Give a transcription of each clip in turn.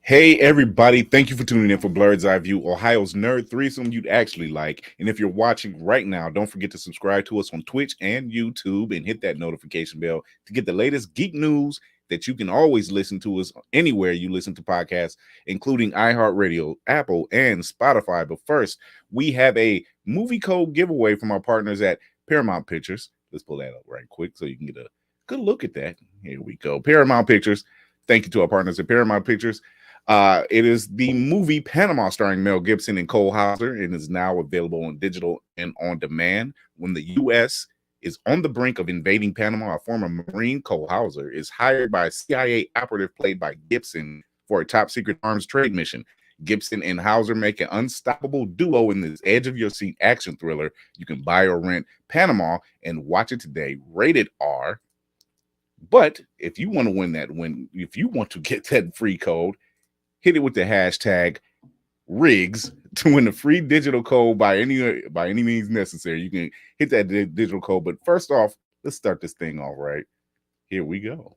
Hey everybody, thank you for tuning in for Blurred's Eye View, Ohio's nerd threesome you'd actually like. And if you're watching right now, don't forget to subscribe to us on Twitch and YouTube and hit that notification bell to get the latest geek news that you can always listen to us anywhere you listen to podcasts, including iHeartRadio, Apple, and Spotify. But first, we have a movie code giveaway from our partners at Paramount Pictures. Let's pull that up right quick so you can get a good look at that. Here we go. Paramount Pictures. Thank you to our partners at Paramount Pictures. It is the movie Panama starring Mel Gibson and Cole Hauser and is now available on digital and on demand. When the U.S. is on the brink of invading Panama, a former Marine, Cole Hauser, is hired by a CIA operative played by Gibson for a top secret arms trade mission. Gibson and Hauser make an unstoppable duo in this edge-of-your-seat action thriller. You can buy or rent Panama and watch it today. Rated R. But if you want to if you want to get that free code, hit it with the hashtag Riggs to win a free digital code by any means necessary. You can hit that digital code. But first off, let's start this thing off right. Here we go.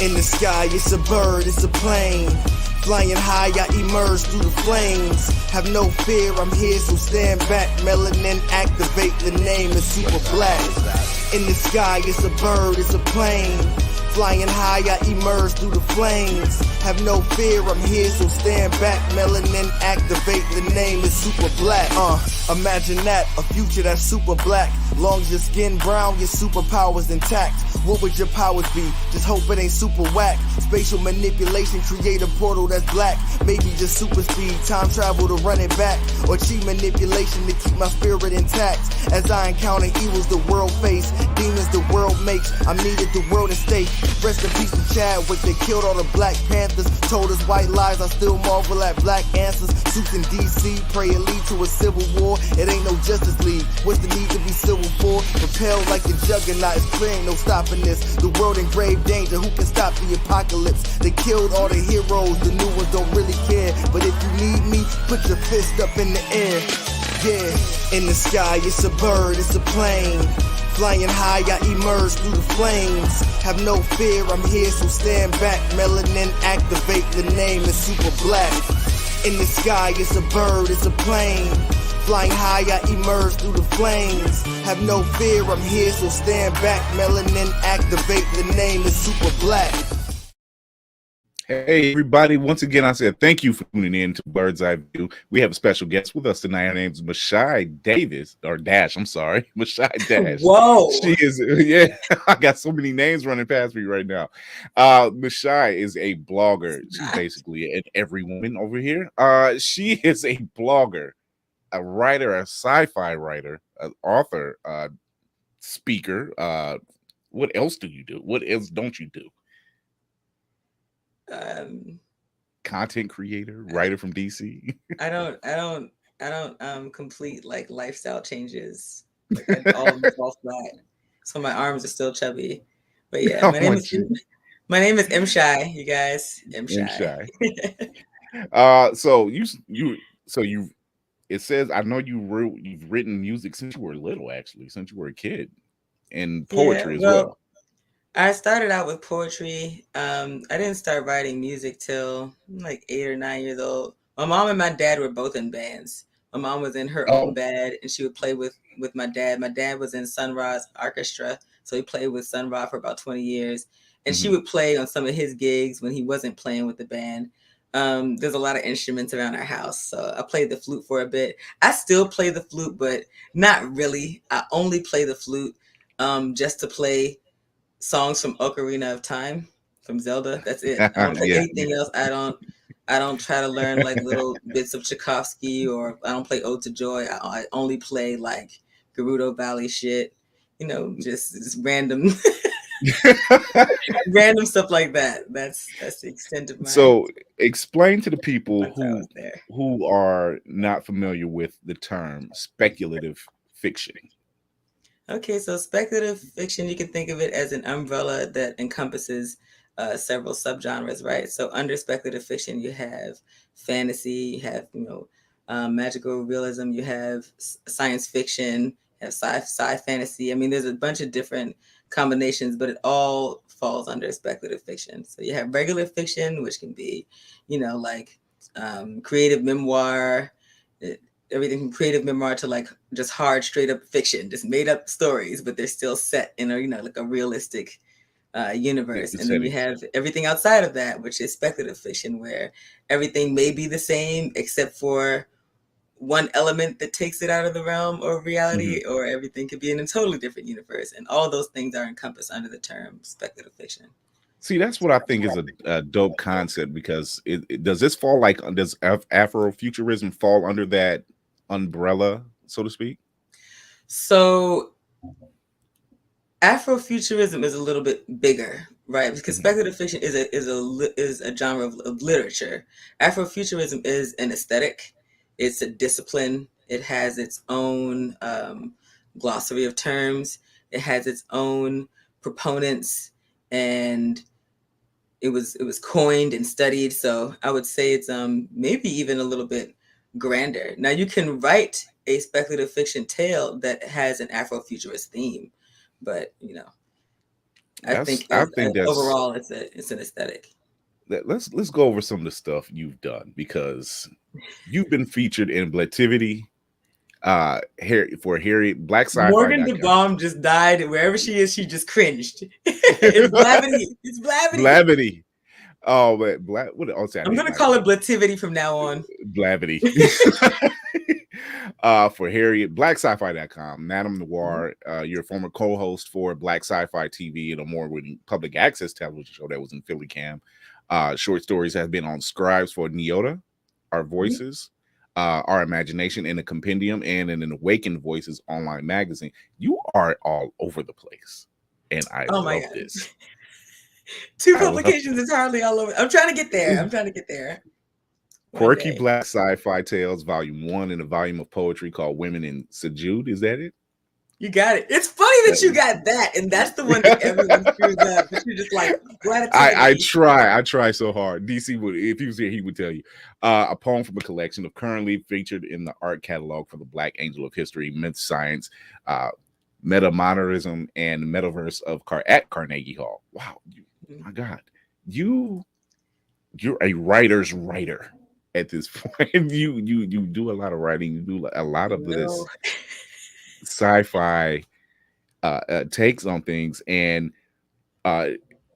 In the sky, it's a bird, it's a plane. Flying high, I emerge through the flames. Have no fear, I'm here, so stand back. Melanin activate, the name is super black. In the sky, it's a bird, it's a plane. Flying high, I emerge through the flames. Have no fear, I'm here, so stand back. Melanin activate, the name is super black. Imagine that, a future that's super black. Long as your skin brown, your superpowers intact. What would your powers be? Just hope it ain't super whack. Spatial manipulation, create a portal that's black. Maybe just super speed, time travel to run it back. Or cheat manipulation to keep my spirit intact. As I encounter evils the world face, demons the world makes, I'm needed the world at stake. Rest in peace to Chadwick, they killed all the Black Panthers. Told us white lies, I still marvel at black answers. Suits in DC, pray it lead to a civil war. It ain't no Justice League, what's the need to be civil for? Propelled like the juggernaut, it's clear ain't no stopping this. The world in grave danger, who can stop the apocalypse? They killed all the heroes, the new ones don't really care. But if you need me, put your fist up in the air. Yeah, in the sky, it's a bird, it's a plane. Flying high, I emerge through the flames. Have no fear, I'm here, so stand back. Melanin activate, the name is super black. In the sky, it's a bird, it's a plane. Flying high, I emerge through the flames. Have no fear, I'm here, so stand back. Melanin activate, the name is super black. Hey everybody, once again I said thank you for tuning in to Bird's Eye View. We have a special guest with us tonight. Her name is Mashai Davis, or Dash, I'm sorry. Mashai Dash. Whoa. She is, yeah, I got so many names running past me right now. Mashai is a blogger. She's basically an every woman over here. She is a blogger, a writer, a sci-fi writer, an author, speaker. What else do you do? What else don't you do? Content creator, writer from DC. I don't complete like lifestyle changes. Like I all fall flat. So my arms are still chubby. But yeah, my name is M Shy, you guys. M Shy. So you it says I know you've written music since you were little, actually, since you were a kid, and poetry as well. I started out with poetry. I didn't start writing music till like 8 or 9 years old. My mom and my dad were both in bands. My mom was in her own band, and she would play with my dad. My dad was in Sun Ra's orchestra, so he played with Sun Ra for about 20 years. And she would play on some of his gigs when he wasn't playing with the band. There's a lot of instruments around our house, so I played the flute for a bit. I still play the flute, but not really. I only play the flute just to play songs from Ocarina of Time from Zelda. That's it. I don't play anything else. I don't try to learn like little bits of Tchaikovsky, or I don't play Ode to Joy. I only play like Gerudo Valley shit, just random random stuff like that. That's the extent of my. So explain to the people who are not familiar with the term speculative fiction. Okay, so speculative fiction, you can think of it as an umbrella that encompasses several subgenres, right? So under speculative fiction, you have fantasy, you have magical realism, you have science fiction, have sci fantasy. I mean, there's a bunch of different combinations, but it all falls under speculative fiction. So you have regular fiction, which can be, like creative memoir, everything from creative memoir to like just hard, straight up fiction, just made up stories, but they're still set in a, like a realistic universe. And then you setting. have everything outside of that, which is speculative fiction, where everything may be the same except for one element that takes it out of the realm of reality, or everything could be in a totally different universe. And all those things are encompassed under the term speculative fiction. See, that's what I think is a dope concept, because does this fall like, does Afrofuturism fall under that umbrella, so to speak? So Afrofuturism is a little bit bigger, right? Because speculative fiction is a genre of literature. Afrofuturism is an aesthetic. It's a discipline. It has its own glossary of terms. It has its own proponents, and it was coined and studied. So I would say it's maybe even a little bit grander. Now you can write a speculative fiction tale that has an Afrofuturist theme, but I think that's overall it's an aesthetic. Let's go over some of the stuff you've done, because you've been featured in Blativity, for Harriet, Black Sci-fi. Morgan DeBaum just died. Wherever she is, she just cringed. It's Blavity. It's Blavity. Blavity. Oh, but I'm gonna call it Blativity from now on. Blavity. For Harriet, BlackSci-Fi.com, Madame Noir. You're a former co-host for Black Sci-Fi TV and a award-winning public access television show that was in Philly Cam. Short stories have been on Scribes for Neota, Our Voices, Our Imagination in a Compendium, and in an Awakened Voices online magazine. You are all over the place, and I love this. 2 publications is hardly all over. I'm trying to get there. Quirky Black Sci-Fi Tales, Volume 1, and a volume of poetry called Women in Sejud. Is that it? You got it. It's funny that you got that, and that's the one that everyone screws up. But you're just like, I try so hard. DC would, if he was here, he would tell you. A poem from a collection of currently featured in the art catalog for the Black Angel of History, Myth Science, Metamodernism, and Metaverse of at Carnegie Hall. Wow, my God, you're a writer's writer at this point. You do a lot of writing. You do a lot of this sci-fi takes on things, and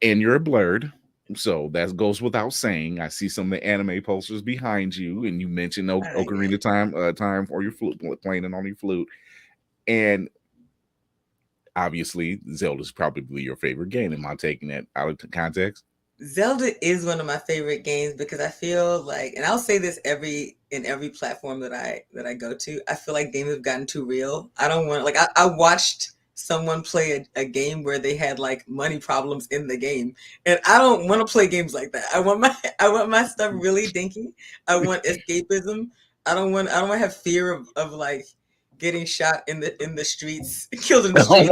you're blurred, so that goes without saying. I see some of the anime posters behind you, and you mentioned Ocarina time for your flute, playing it on your flute, and obviously Zelda's probably your favorite game. Am I taking that out of context? Zelda is one of my favorite games, because I feel like, and I'll say this in every platform that I go to, I feel like games have gotten too real. I don't want, like, I watched someone play a game where they had like money problems in the game, and I don't want to play games like that. I want my stuff really dinky. I want escapism. I don't want to have fear of like getting shot in the streets, killed in the streets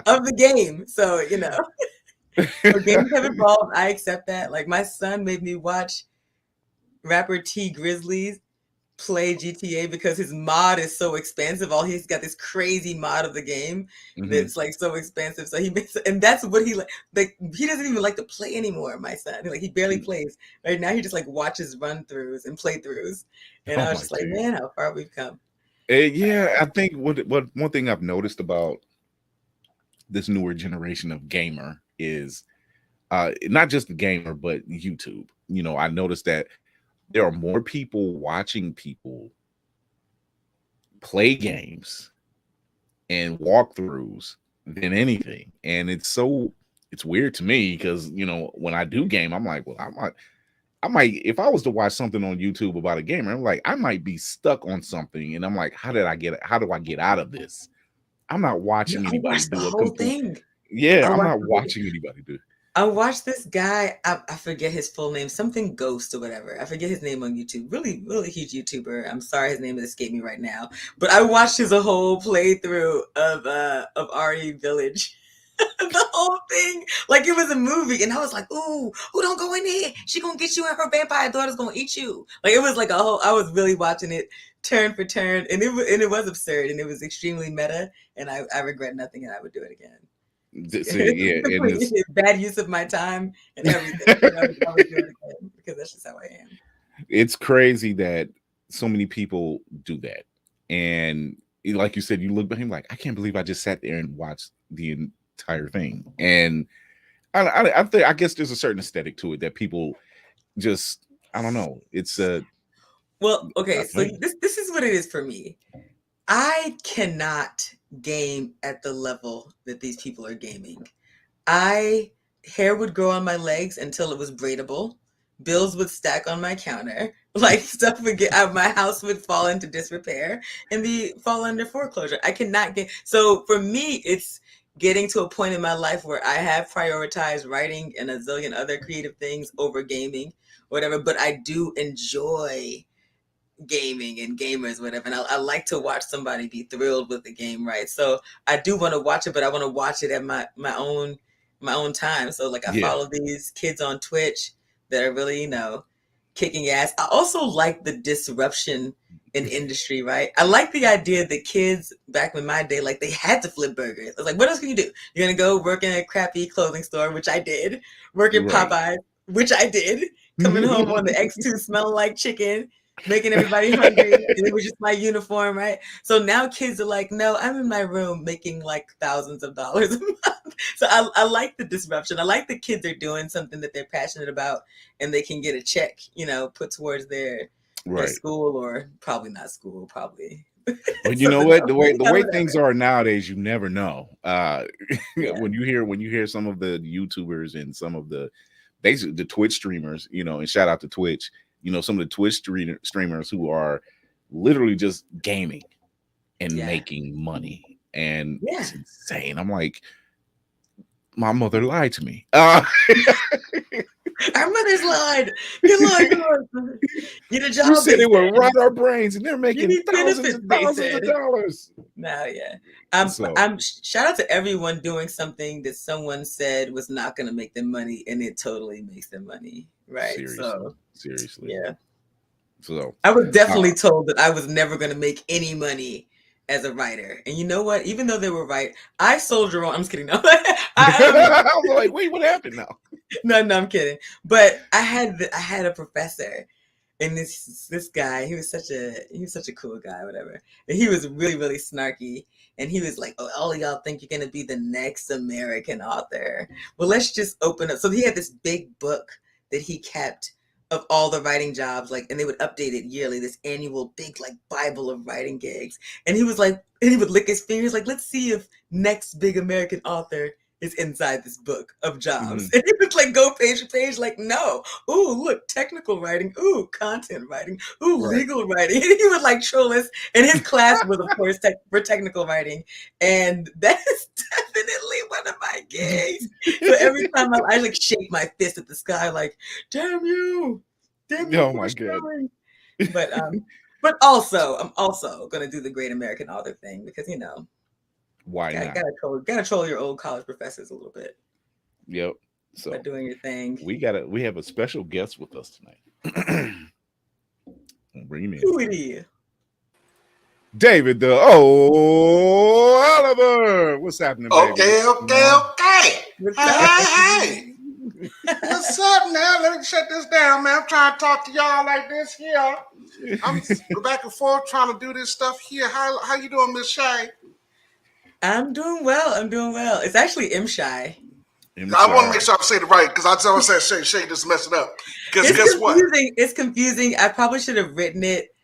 of the game. So so games have evolved. I accept that. Like, my son made me watch rapper T Grizzly play GTA because his mod is so expensive. He's got this crazy mod of the game that's like so expensive. So and that's what he like. He doesn't even like to play anymore. My son, like, he barely plays right now. He just like watches run throughs and playthroughs. And I was just like, man, how far we've come. Yeah, I think what one thing I've noticed about this newer generation of gamer is not just the gamer, but YouTube. I noticed that there are more people watching people play games and walkthroughs than anything. And it's weird to me, because, when I do game, I'm like, well, I might, if I was to watch something on YouTube about a gamer, I'm like, I might be stuck on something. And I'm like, how do I get out of this? I'm not watching anybody do the whole thing. Yeah, I'm not watching anybody do it. I watched this guy, I forget his full name, something Ghost or whatever. I forget his name on YouTube. Really, really huge YouTuber. I'm sorry his name has escaped me right now. But I watched his whole playthrough of RE Village. The whole thing, like it was a movie, and I was like, "Ooh, who don't go in there? She gonna get you, and her vampire daughter's gonna eat you." Like, it was like I was really watching it turn for turn, and it was absurd, and it was extremely meta, and I regret nothing, and I would do it again. See, yeah, and it's Bad use of my time and everything. But I would do it again because that's just how I am. it's crazy that so many people do that. And like you said, you look behind like, I can't believe I just sat there and watched the entire thing. And I guess there's a certain aesthetic to it that people just, I don't know. It's well, okay, so this is what it is for me. I cannot game at the level that these people are gaming. Hair would grow on my legs until it was braidable. Bills would stack on my counter. Like stuff would get out. My house would fall into disrepair and fall under foreclosure. I cannot get. So for me, it's getting to a point in my life where I have prioritized writing and a zillion other creative things over gaming, whatever. But I do enjoy gaming and gamers, whatever. And I like to watch somebody be thrilled with the game, right? So I do want to watch it, but I want to watch it at my own time. So like I follow these kids on Twitch that are really, kicking ass. I also like the disruption in industry, right? I like the idea that kids back in my day, like they had to flip burgers. I was like, what else can you do? You're gonna go work in a crappy clothing store, which I did. Work in Popeyes, which I did. Coming home on the X2 smelling like chicken, making everybody hungry. And it was just my uniform, right? So now kids are like, no, I'm in my room making like thousands of dollars a month. So I like the disruption. I like the kids are doing something that they're passionate about and they can get a check, put towards their school, or probably not school, probably. But you know what? The way things are nowadays, you never know. When you hear some of the YouTubers and some of the basically the Twitch streamers, and shout out to Twitch, some of the Twitch streamers who are literally just gaming and making money. And it's insane. I'm like, my mother lied to me. Our mother's lied. Good Lord. Get a job. You said it would rot our brains, and they're making thousands and thousands of dollars. No, yeah. I'm shout out to everyone doing something that someone said was not going to make them money, and it totally makes them money. Right. Seriously. Yeah. So I was definitely told that I was never going to make any money as a writer. And you know what? Even though they were right, I soldier on. I'm just kidding. No. I'm like, wait, what happened now? No, I'm kidding. But I had a professor, and this guy, he was such a cool guy, whatever. And he was really, really snarky. And he was like, oh, all of y'all think you're going to be the next American author. Well, let's just open up. So he had this big book that he kept of all the writing jobs, and they would update it yearly, this annual big Bible of writing gigs. And he was like, and he would lick his fingers like, let's see if next big American author is inside this book of jobs. Mm-hmm. And he would go page to page, no. Ooh, look, technical writing. Ooh, content writing. Ooh, legal writing. And he would troll us. And his class was, of course, for technical writing. And that is definitely one of my gigs. So every time I shake my fist at the sky, damn you. Damn you. Oh my God. But also, I'm also going to do the great American author thing because, why not? Gotta troll your old college professors a little bit. Yep. So by doing your thing. We have a special guest with us tonight. Bring him in. Who it is? David the Oliver. What's happening, baby? Okay. Hey. What's up now? Let me shut this down, man. I'm trying to talk to y'all like this here. I'm back and forth trying to do this stuff here. How you doing, Miss Shay? I'm doing well. It's actually M-Shy. I want to make sure I say it right because I always say Shay just mess it up. Because guess what? It's confusing. I probably should have written it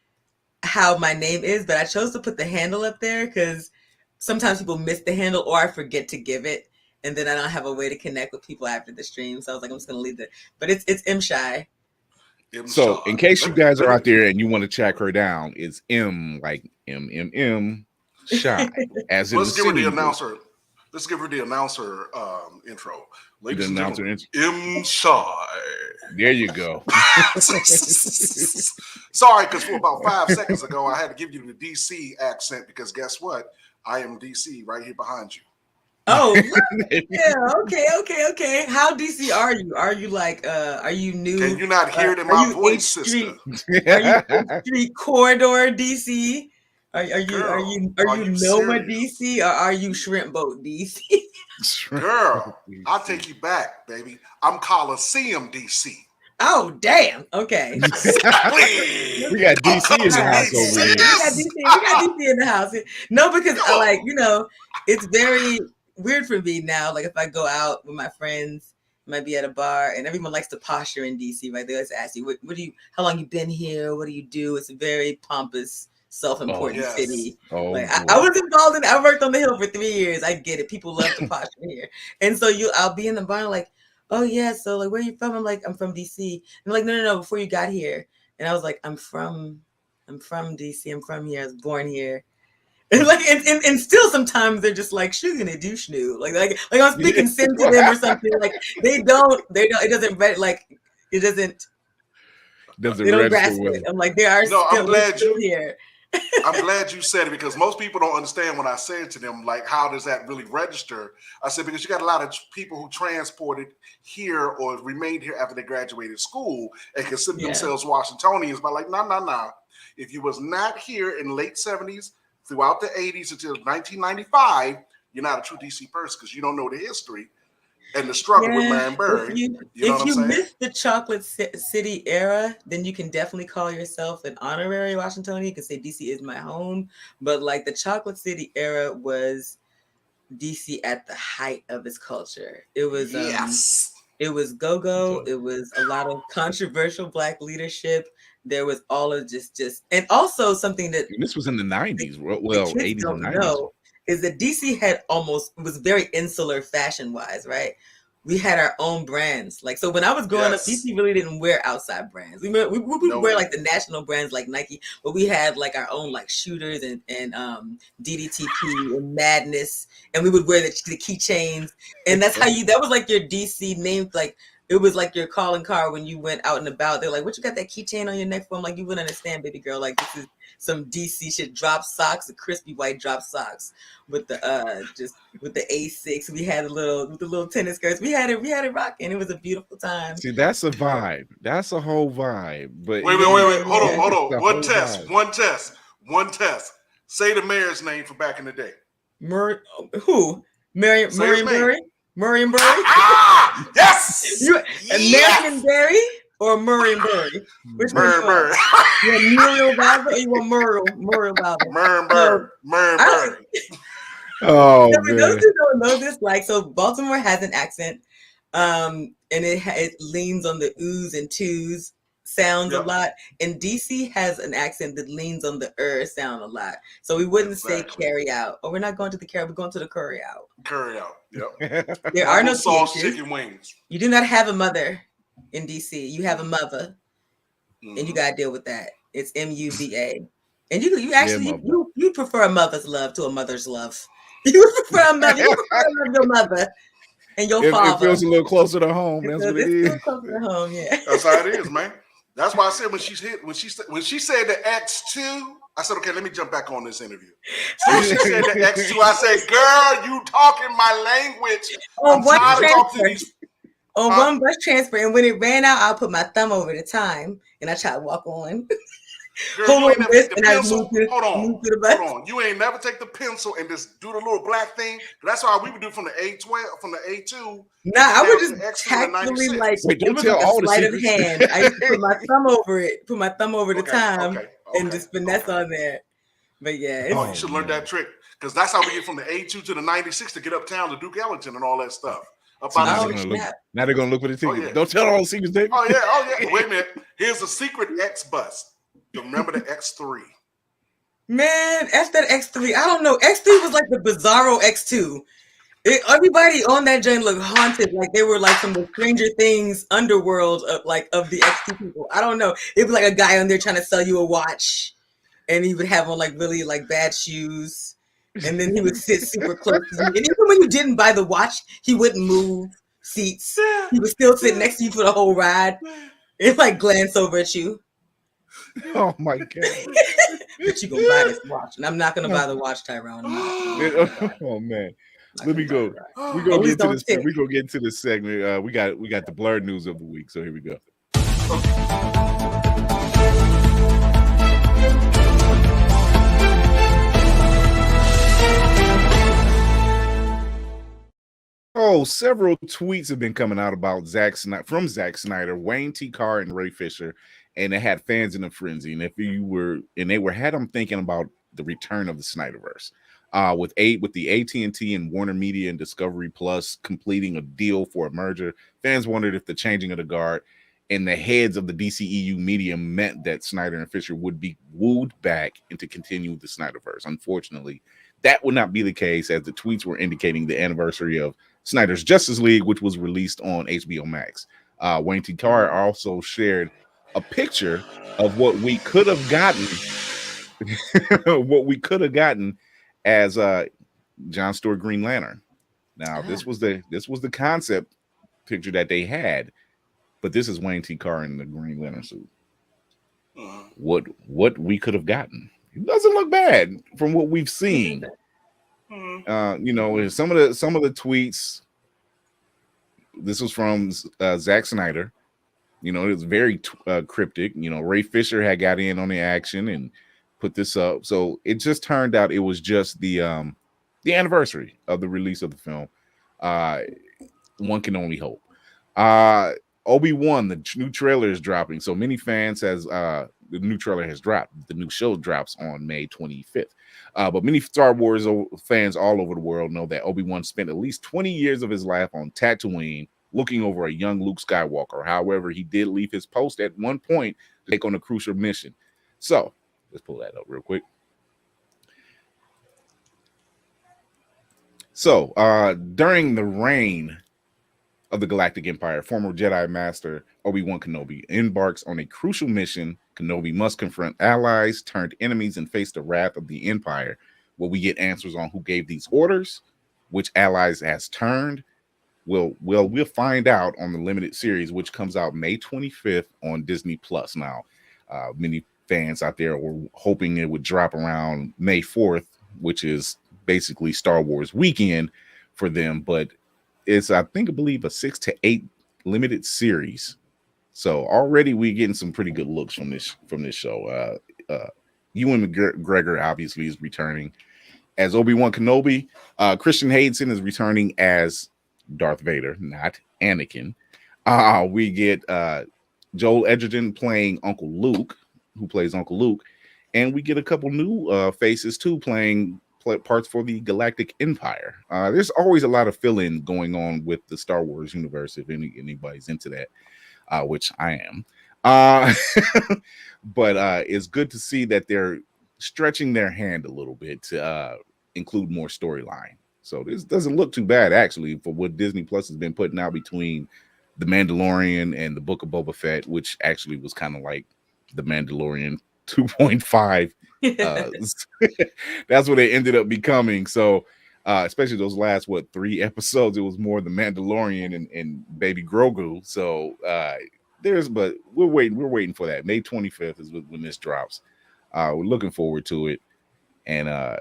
how my name is, but I chose to put the handle up there because sometimes people miss the handle or I forget to give it, and then I don't have a way to connect with people after the stream. So I was like, I'm just gonna leave it. But it's M-Shy. So in case you guys are out there and you want to track her down, it's M like M Shy. As let's give her the announcer. Let's give her the announcer intro. Ladies and gentlemen, M-Shy. There you go. Sorry, because for about 5 seconds ago, I had to give you the DC accent because guess what? I am DC right here behind you. Oh, yeah. Okay. How DC are you? Are you like are you new? Can you not hear it in are my you voice, H sister? Street? Are you H Street corridor DC? Are Girl, you are you Noma serious? DC, or are you Shrimp Boat DC? Girl, I'll take you back, baby. I'm Coliseum, DC. Oh, damn. Okay. Exactly. We got I'm DC in coming the to All right, house okay. over We here. got DC, DC. We got DC in the house. No, because Come I on. it's very weird for me now. Like if I go out with my friends, might be at a bar, and everyone likes to posture in DC, right? They always ask you, what do you, how long you been here? What do you do? It's a very pompous, self-important Yes. city. Oh, Like boy. I was involved in. I worked on the Hill for 3 years. I get it. People love to posture here, and so I'll be in the bar like, oh yeah, so like where are you from? I'm like, I'm from DC. And they're like, no, before you got here. And I was like, I'm from DC. I'm from here. I was born here. And like, and still sometimes they're just like shooting a douche new. Like I'm speaking sin to them or something. Like they don't, it doesn't, like, it doesn't, Doesn't they don't register grasp well. it. I'm like, they are No, still, we're still here. I'm glad you said it, because most people don't understand when I say it to them, like, how does that really register? I said, because you got a lot of people who transported here or remained here after they graduated school and consider themselves Washingtonians, but like, no. If you was not here in late 70s, throughout the 80s until 1995, you're not a true DC person because you don't know the history and the struggle with Marion Barry. If you missed the Chocolate City era, then you can definitely call yourself an honorary Washingtonian. You can say DC is my home. But like the Chocolate City era was DC at the height of its culture. It was it was go-go. It was a lot of controversial Black leadership. There was all of just and also something that this was in the 90s. Well, the 80s kids don't and 90s. know is that DC had was very insular fashion-wise, right? We had our own brands. Like, so when I was growing up, DC really didn't wear outside brands. We would wear like the national brands like Nike, but we had like our own like Shooters and DDTP and Madness, and we would wear the keychains, and that's how that was like your DC name. Like it was like your calling card when you went out and about. They're like, "What you got that keychain on your neck for?" I'm like, "You wouldn't understand, baby girl. Like this is some DC shit." Drop socks, the crispy white drop socks with the just with the A6. We had the little tennis skirts. We had it rocking. It was a beautiful time. See, that's a vibe. That's a whole vibe. But wait. Hold on. One test. Say the mayor's name for back in the day. Who? Marion Barry? Marion Barry? Yes! Marion Barry or Marion Barry? Which Marion Barry. You want Muriel Bowser or you want Muriel Bowser? Marion Barry. Oh, so man. those who don't know this, like, so Baltimore has an accent, and it leans on the oohs and twos sounds a lot, and DC has an accent that leans on the sound a lot. So we wouldn't say carry out. Oh, we're not going to the carry, we're going to the curry out. Curry out. Yep. There are no sauce, THs. chicken wings. You do not have a mother in DC. You have a mother, and you gotta deal with that. It's MUVA, and you actually you prefer a mother's love to a mother's love. You prefer a mother. You prefer your mother and your father. It feels a little closer to home. That's what it is. Closer to home, yeah. That's how it is, man. That's why I said when she said the X2, I said, okay, let me jump back on this interview. So she said the X2, I said, girl, you talking my language. I'm trying to talk to these. On one bus transfer, and when it ran out, I'll put my thumb over the time, and I try to walk on. Girl, hold on. You ain't never take the pencil and just do the little black thing. That's why we would do from the A12, from the A2. Nah, I would just tactfully like it was like a sleight of hand. I used to put my thumb over it, the time, and just finesse on there. But yeah, you should learn that trick, because that's how we get from the A2 to the 96 to get uptown to Duke Ellington and all that stuff. Now they're gonna look for the tickets. Don't tell all the secrets, Dave. Oh yeah. Wait a minute. Here's a secret X bus. Remember the X3? Man, F that X3. I don't know. X3 was like the bizarro X2. Everybody on that joint looked haunted, like they were like from the Stranger Things underworld of the X2 people. I don't know. It was like a guy on there trying to sell you a watch, and he would have on like really like bad shoes, and then he would sit super close to you. And even when you didn't buy the watch, he wouldn't move seats. He would still sit next to you for the whole ride and like glance over at you. Oh my god! But you gonna buy this watch, and I'm not gonna buy the watch, Tyrone. Oh man! Let me go. We go Always get to don't this. tick. We go get into this segment. We got the blurred news of the week. So here we go. Oh, several tweets have been coming out about Zack Snyder, Wayne T. Carr, and Ray Fisher, and it had fans in a frenzy. And they had them thinking about the return of the Snyderverse. With the AT&T and Warner Media and Discovery Plus completing a deal for a merger, fans wondered if the changing of the guard and the heads of the DCEU media meant that Snyder and Fisher would be wooed back into continuing the Snyderverse. Unfortunately, that would not be the case, as the tweets were indicating the anniversary of Snyder's Justice League, which was released on HBO Max. Wayne T. Carr also shared a picture of what we could have gotten, as John Stewart Green Lantern. Now, this was the concept picture that they had, but this is Wayne T. Carr in the Green Lantern suit. What we could have gotten. It doesn't look bad from what we've seen. Some of the tweets. This was from Zack Snyder. It was very cryptic. Ray Fisher had got in on the action and put this up. So it just turned out it was just the anniversary of the release of the film. One can only hope. Obi-Wan, the new trailer is dropping. So many fans the new trailer has dropped. The new show drops on May 25th. But many Star Wars fans all over the world know that Obi-Wan spent at least 20 years of his life on Tatooine looking over a young Luke Skywalker. However, he did leave his post at one point to take on a crucial mission. So let's pull that up real quick. So during the reign of the Galactic Empire, former Jedi Master Obi-Wan Kenobi embarks on a crucial mission. Kenobi must confront allies turned enemies and face the wrath of the Empire. Will we get answers on who gave these orders, which allies has turned? We'll find out on the limited series, which comes out May 25th on Disney Plus. Now, many fans out there were hoping it would drop around May 4th, which is basically Star Wars weekend for them, but it's, I believe, a 6 to 8 limited series. So already we're getting some pretty good looks from this show. Ewan McGregor obviously is returning as Obi-Wan Kenobi. Christian Hayden is returning as Darth Vader, not Anakin. We get Joel Edgerton playing Uncle Luke, who plays Uncle Luke, and we get a couple new faces too playing parts for the Galactic Empire. There's always a lot of fill-in going on with the Star Wars universe, if anybody's into that, which I am. But it's good to see that they're stretching their hand a little bit to include more storyline. So this doesn't look too bad, actually, for what Disney Plus has been putting out between The Mandalorian and the Book of Boba Fett, which actually was kind of like The Mandalorian 2.5. That's what it ended up becoming. So especially those last 3 episodes, it was more The Mandalorian and Baby Grogu. So but we're waiting for that. May 25th is when this drops. We're looking forward to it. And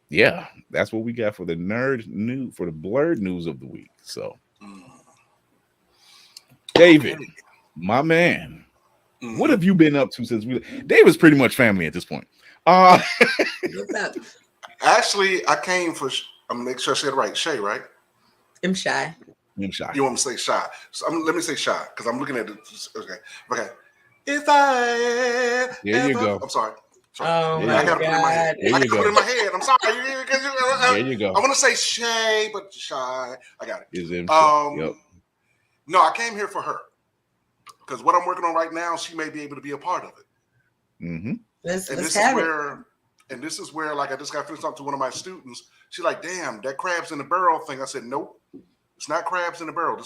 yeah, that's what we got for the blurred news of the week. So David, my man, what have you been up to since David's pretty much family at this point. Actually, I came for, I'm gonna make sure I said it right. Shay, right? I'm shy. You want me to say shy? So let me say shy because I'm looking at it. Okay. If I there you go. I'm sorry. Oh I my gotta put it in my head. God. I gotta put it in my head. I'm sorry. There you go. I want to say Shay, but shy. I got it. Yep. No, I came here for her because what I'm working on right now, she may be able to be a part of it. Mm-hmm. Let's have it. And this is where, like, I just got finished talking to one of my students. She's like, "Damn, that crabs in the barrel thing." I said, "Nope, it's not crabs in the barrel.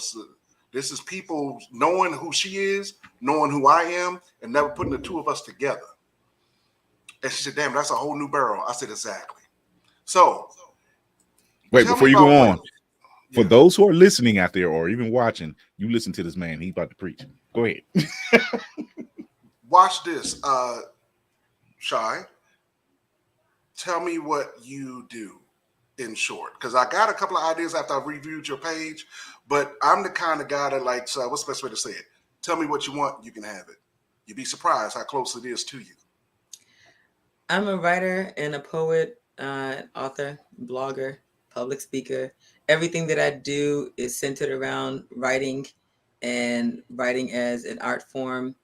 This is people knowing who she is, knowing who I am, and never putting the two of us together." And she said, "Damn, that's a whole new barrel." I said, "Exactly." So, wait, before you go on, for those who are listening out there or even watching, you listen to this man. He's about to preach. Go ahead. Watch this, Shy. Tell me what you do in short? Because I got a couple of ideas after I reviewed your page, but I'm the kind of guy that likes, what's the best way to say it? Tell me what you want, you can have it. You'd be surprised how close it is to you. I'm a writer and a poet, author, blogger, public speaker. Everything that I do is centered around writing and writing as an art form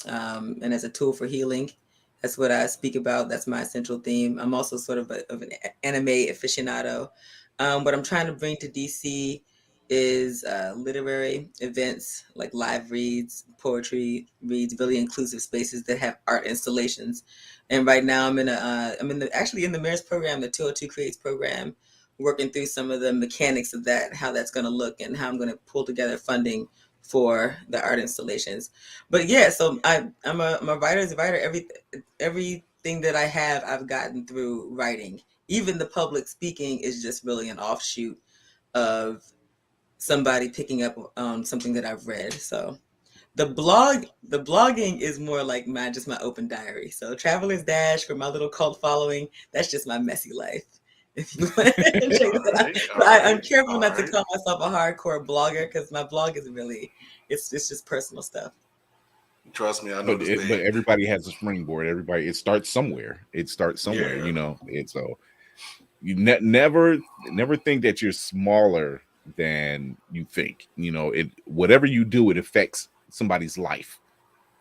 and as a tool for healing. That's what I speak about. That's my central theme. I'm also sort of an anime aficionado. What I'm trying to bring to DC is literary events like live reads, poetry reads, really inclusive spaces that have art installations. And right now I'm in the Mayor's program, the 202 Creates program, working through some of the mechanics of that, how that's going to look and how I'm going to pull together funding for the art installations. But yeah, so I'm a writer's writer. Everything that I have, I've gotten through writing. Even the public speaking is just really an offshoot of somebody picking up on something that I've read. So the blogging is more like just my open diary. So Traveler's Dash for my little cult following, that's just my messy life. If you want to check that out. I'm careful not to call myself a hardcore blogger because my blog is really, it's just personal stuff. Trust me, I know. But everybody has a springboard. It starts somewhere. You know. It's so you never think that you're smaller than you think. You know, whatever you do, it affects somebody's life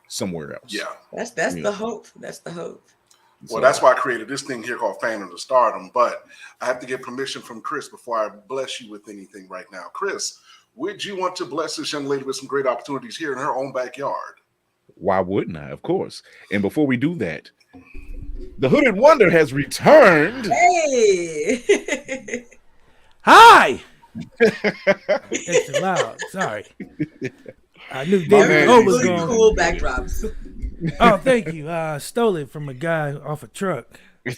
somewhere else. Yeah, that's the hope. That's the hope. Well, that's why I created this thing here called Fandom to Stardom. But I have to get permission from Chris before I bless you with anything right now. Chris, would you want to bless this young lady with some great opportunities here in her own backyard? Why wouldn't I? Of course. And before we do that, the Hooded Wonder has returned. Hey! Hi! It's too loud. Sorry. I knew David O was going. Cool backdrops. Oh, thank you. I stole it from a guy off a truck. He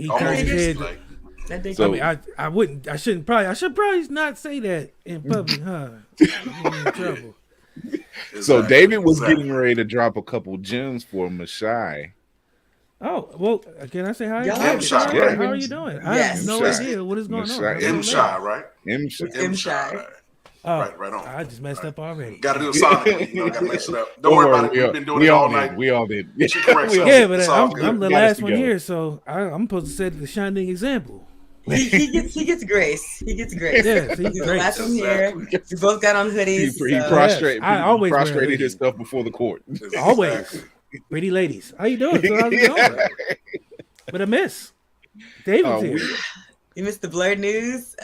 turned his head. So, I should probably not say that in public, huh? I'm in trouble. So David was getting ready to drop a couple gems for Mashai. Oh, well, can I say hi? M-Shy, How right? are you doing? I have no idea what is going on. M-Shy, right? M-Shy. Oh, right on. I just messed up already. Got to do it sonically. Got to mess it up. Don't worry about it. We've been doing it all night. We all did. Yeah, but I'm the last one here, so I'm supposed to set the shining example. He gets grace. He gets grace. Yes, he's the last one here. We both got on hoodies. He prostrated his stuff before the court. Always. Pretty ladies. How you doing? So how's it going? But I miss. David's here. You missed the blurred news.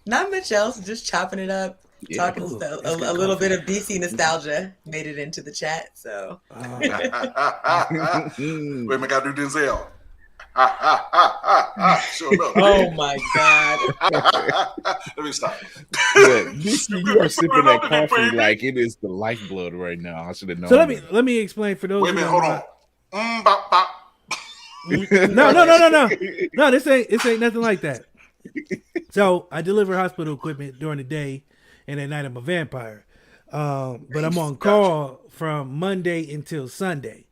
Not much else. Just chopping it up, talking stuff. A little bit of BC nostalgia made it into the chat. So. Wait a minute, gotta do Denzel. Sure enough. Oh my God. Let me stop. You are sipping that coffee like it is the lifeblood right now. I should have known. So let me explain for those. Wait a minute, hold on. Bop, bop. No, this ain't nothing like that. So I deliver hospital equipment during the day, and at night I'm a vampire. But I'm on call from Monday until Sunday.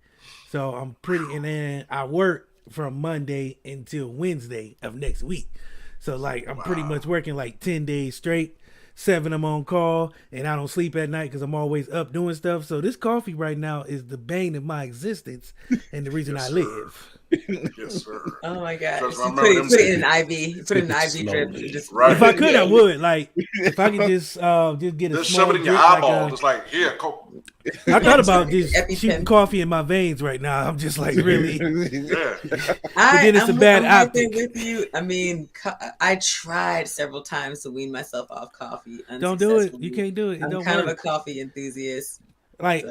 So I'm and then I work from Monday until Wednesday of next week. So like I'm pretty much working like 10 days straight. 7 I'm on call, and I don't sleep at night because I'm always up doing stuff. So this coffee right now is the bane of my existence and the reason I live. Yes, sir. Oh my God! Put it in an IV. Put it in an IV drip. Right. If I could, I would. Like if I could just get a just small shove it in your drip, eyeball, just like here, coke. I thought about just shooting coffee in my veins right now. I'm just like really. Yeah. But then it's a bad optic. With you. I mean, I tried several times to wean myself off coffee. Don't do it. You can't do it. I'm kind of a coffee enthusiast. Like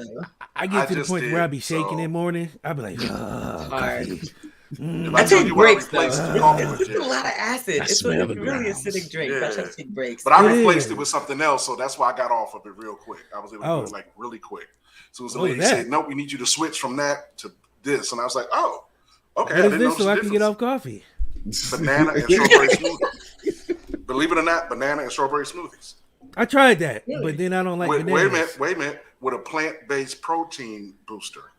I get to the point where I be shaking in the morning. I be like, hard. I take breaks though. It's a lot of acid. It's a really acidic drink. Yeah. I try to take breaks. But I replaced it with something else, so that's why I got off of it real quick. I was able to do it like really quick. So the lady said, "Nope, we need you to switch from that to this," and I was like, "Oh, okay." What is this so I can get off coffee? Banana and strawberry smoothies. Believe it or not, banana and strawberry smoothies. I tried that, but then I don't like bananas. Wait a minute. With a plant-based protein booster.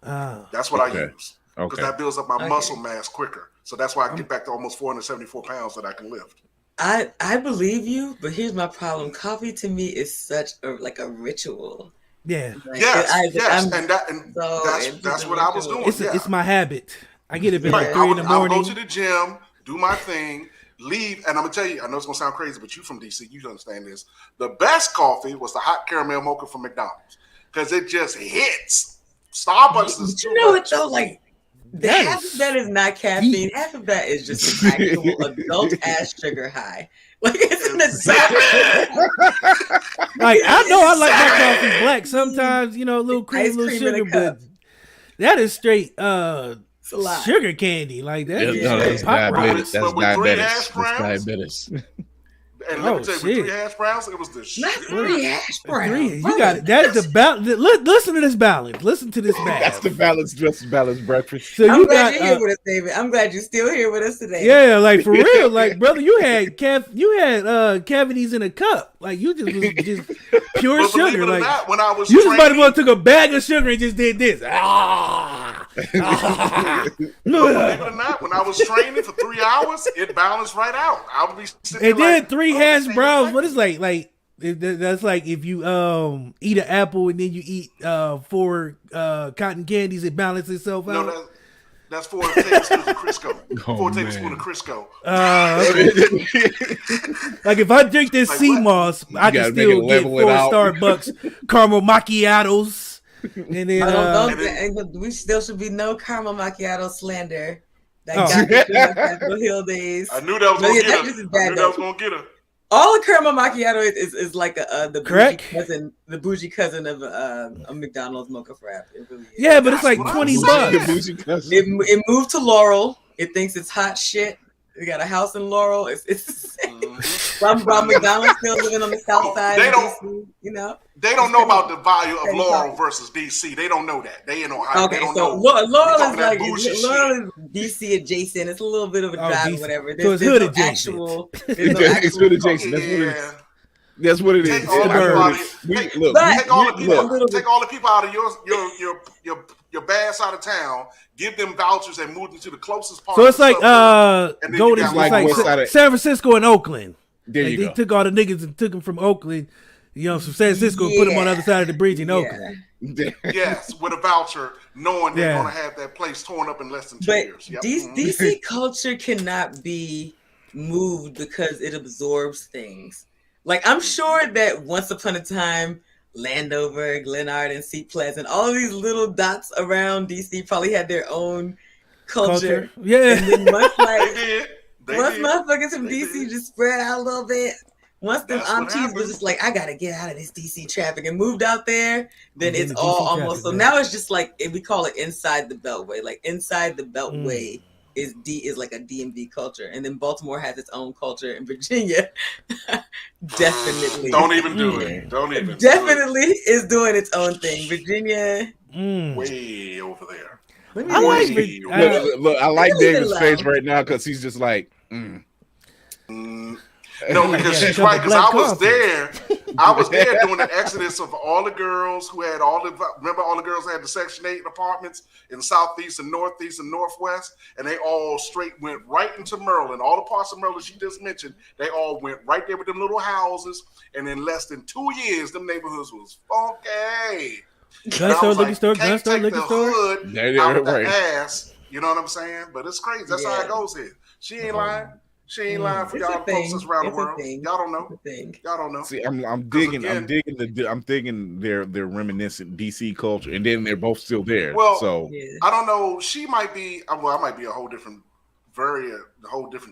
That's what I use. Because that builds up my muscle mass quicker. So that's why I get back to almost 474 pounds that I can lift. I believe you, but here's my problem. Coffee to me is such a ritual. Yeah. Like, yes, I'm that's what I was doing. It's my habit. I get up at like Right. 3 in the I would morning. go to the gym, do my thing, leave, and I'm gonna tell you, I know it's gonna sound crazy, but you from DC, you understand this. The best coffee was the hot caramel mocha from McDonald's because it just hits. Starbucks is you know what though? Like half of that is not caffeine. Half of that is just an actual adult ass sugar high. Like it's an adult. Like I know I like my coffee black. Sometimes a little cream, a little sugar, but that is straight sugar candy. Like that. That's diabetes. That's But with diabetes. three hash That's browns? diabetes. And let me tell you, with 3 hash browns, it was the shit. Not 3 hash browns. You got it. That's the balance. Listen to this balance. Listen to this balance. That's the balanced breakfast. So I'm glad you're here with us, David. I'm glad you're still here with us today. Yeah, like for real, like brother, you had cavities in a cup. Like you just was just pure But believe sugar. it or Like not, when I was you just might training, have took a bag of sugar and just did this. believe it or not, when I was training for 3 hours, it balanced right out. I would be sitting And there then like, 3 oh, hash this browns. ain't What is like that's like if you eat an apple and then you eat 4 cotton candies, it balances itself out. No, that's 4 tablespoons of Crisco. Oh, 4 man. tablespoons of Crisco. Like if I drink this Like sea what? moss, I gotta can make it still get level 4 it out. Starbucks caramel macchiatos, and then we still should be no caramel macchiato slander. That Oh. got me through my Capitol Hill days. I knew that was But going yeah, to that get just her. is I bad knew that though. was going to get her. All the caramel macchiato is like the Correct. bougie cousin of a McDonald's mocha frap. It really is. yeah, but it's That's like what $20 I'm bucks. saying. It moved to Laurel. It thinks it's hot shit. We got a house in Laurel. It's while McDonald's still living on the south side. They of don't- DC, They don't know about the value of Steady Laurel talk. versus DC. They don't know that. They in Ohio. Okay, They don't so know. Laurel is talking that like bougie Laurel is DC adjacent. It's a little bit of a Oh, drive DC. or whatever. So it's There's hood no adjacent. actual. It's hood adjacent. That's what it is. Yeah. That's what it is. Take all the I heard people it. out of Look, But- Take all the people. look. Take all the people out of your bad side of town. Give them vouchers and move them to the closest part. So it's of the like suburb. And then golden. you It's got like like west side of- San Francisco and Oakland. There Like you they go. took all the niggas and took them from Oakland, from San Francisco, and put them on the other side of the bridge in Oakland. Yes, with a voucher, knowing they're Yeah. going to have that place torn up in less than 2 But years. Yep. DC culture cannot be moved because it absorbs things. Like I'm sure that once upon a time, Landover, Glenard, and Seat Pleasant, all of these little dots around DC probably had their own culture. Yeah. And then once They like did. They once did. motherfuckers from They DC did. just spread out a little bit. Once them That's what aunties happened. was just like, I gotta get out of this DC traffic and moved out there, then And it's then the all DC almost. So traffic, now it's just like we call it inside the Beltway. Like inside the Beltway is like a DMV culture, and then Baltimore has its own culture, and Virginia definitely Don't even do it. Don't even. definitely is doing its own thing. Virginia, Do it. Way over there. let me I like see. Vir- Look, I like Leave it David's alone. face right now because he's just like, No, because Yeah, she's cup right. of Because black I was coffee. there. I was there during the exodus of all the girls who had all the. Remember, all the girls had the Section 8 apartments in Southeast and Northeast and Northwest, and they all straight went right into Maryland. All the parts of Maryland she just mentioned, they all went right there with them little houses. And in less than 2 years, them neighborhoods was funky. Gun store, liquor store, gun can't store, take liquor the store. hood There, out of the right. ass. You know what I'm saying? But it's crazy. That's how Yeah. it goes here. She ain't lying. She ain't lying for It's y'all a thing. folks around It's the a world. thing. Y'all don't know. It's a thing. Y'all don't know. see, I'm digging again- I'm digging their reminiscent DC culture, and then they're both still there. Well, so Yeah. I don't know. She might be. Well, I might be a whole different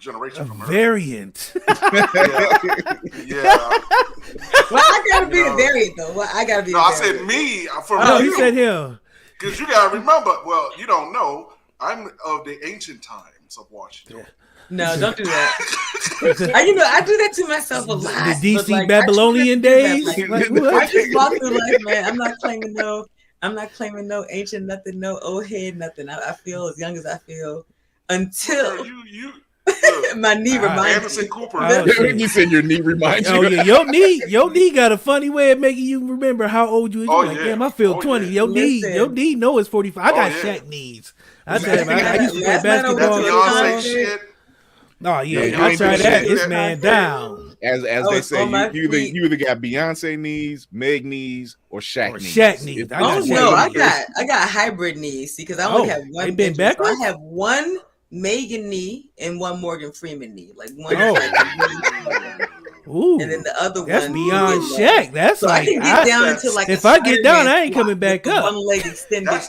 generation from her. Variant. Yeah. Well, I gotta be You the know. variant though. Well, I gotta be. No, the I variant. said me. For Oh, he you. said him. Because you gotta remember. Well, you don't know. I'm of the ancient times of Washington. No, don't do that. I do that to myself a lot. The DC but, like, Babylonian I days. choose to do that, Like, like, I what? just walk through life, man. I'm not claiming no ancient nothing, no old head nothing. I feel as young as I feel until You Look, My knee reminds Anderson me. Cooper. Oh, shit. You said your knee reminds you. Oh yeah, your knee got a funny way of making you remember how old you is. You're like, yeah. damn, I feel 20. Yeah. Your knee know it's 45. I got yeah. Shaq knees. I tell you, I used to play Last night I went basketball. to a Beyonce concert. shit. Oh yeah, Yeah, you I ain't tried do that. shit. It's man down. As I they was say, on my you feet. either got Beyonce knees, Meg knees, or Shaq Or knees. Shaq knees. It's I not got Oh one no, of them. I got hybrid knees. See, because I only Oh, have one. they been injury. So backwards? I have one Megan knee and one Morgan Freeman knee. Like one. Oh. Ooh, And then the other that's one. beyond is, Shaq. That's So I like can get down into like. if a I get down, I ain't Spider-Man coming back squat with up. the one leg extended.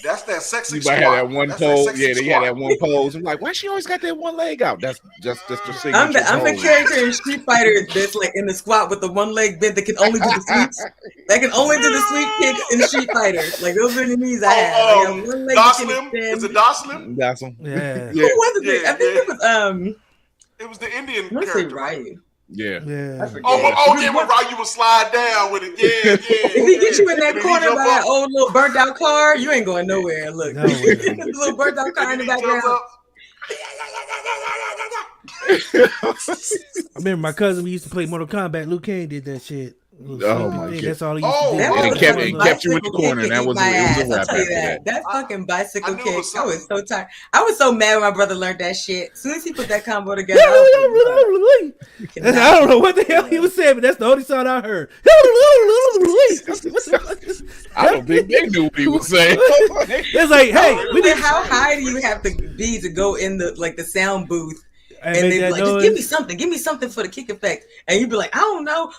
That's that sexy You squat. might have that one That's pose. sexy Yeah, they squat. had that one pose. I'm like, why she always got that one leg out? That's just the signature I'm the pose. character in Street Fighter that's like in the squat with the one leg bent that can only do the sweeps. That can only do the sweep kick in Street Fighter. Like those are the knees I have. I have one leg that can Doslim? extend. Is it Doslim? That's him. Yeah. Who was it? Yeah, I think it was It was the Indian let's say character. Ryu. Yeah. Yeah. I forget. Oh yeah, when Ryu would slide down with it. Yeah. If he get you in that And then he corner jump by that up. old little burnt out car, you ain't going nowhere. Look, Nowhere. little burnt out car in the And then he jumps background. up. I remember my cousin. We used to play Mortal Kombat. Luke Kane did that shit. Oh, my thing. God. That's all he used Oh, to do. That And was it kept- a it kept you in the bicycle corner, kick and that to was- eat my it was a ass, wrap I'll tell you after that. That fucking bicycle I knew it kick. was I was something. so tired. I was so mad when my brother learned that shit. As soon as he put that combo together, I was like, I don't know what the hell he was saying, but that's the only sound I heard. I don't think they knew what he was saying. It's like, hey, we Like, need how high do you have to be to go in the sound booth? and And make they'd be that like, just noise. give me something for the kick effect. And you'd be like, I don't know.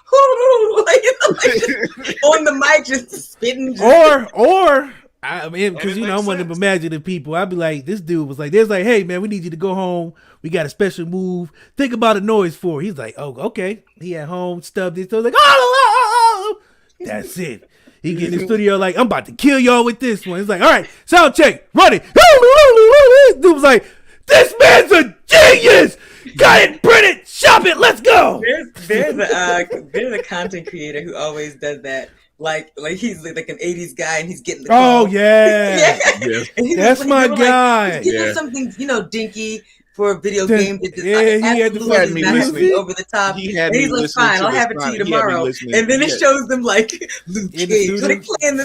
Like, just on the mic, just spitting. Or I mean, because And it you know I'm makes one of sense. them imaginative people. I'd be like, this dude was like, there's like, hey man, we need you to go home. We got a special move. Think about a noise for it. He's like, oh, okay. He at home, stubbed it. So like, oh, that's it. He get in the studio like, I'm about to kill y'all with this one. He's like, all right, sound check, run it. Dude was like, this man's a genius. Got it, print it, shop it, let's go. There's a content creator who always does that. Like he's like an 80s guy and he's getting the Oh call. yeah. Yeah. And he's That's like, my you know, guy. Like, give Yeah. him something, dinky for a video Then- game that just yeah, he had to absolutely had me not listening. over the top. He had And me he's like, listening fine, to I'll the have it to Sonic. you He had me tomorrow. listening. And then it Yeah. shows them like Luke In the Cage, so they studio. playing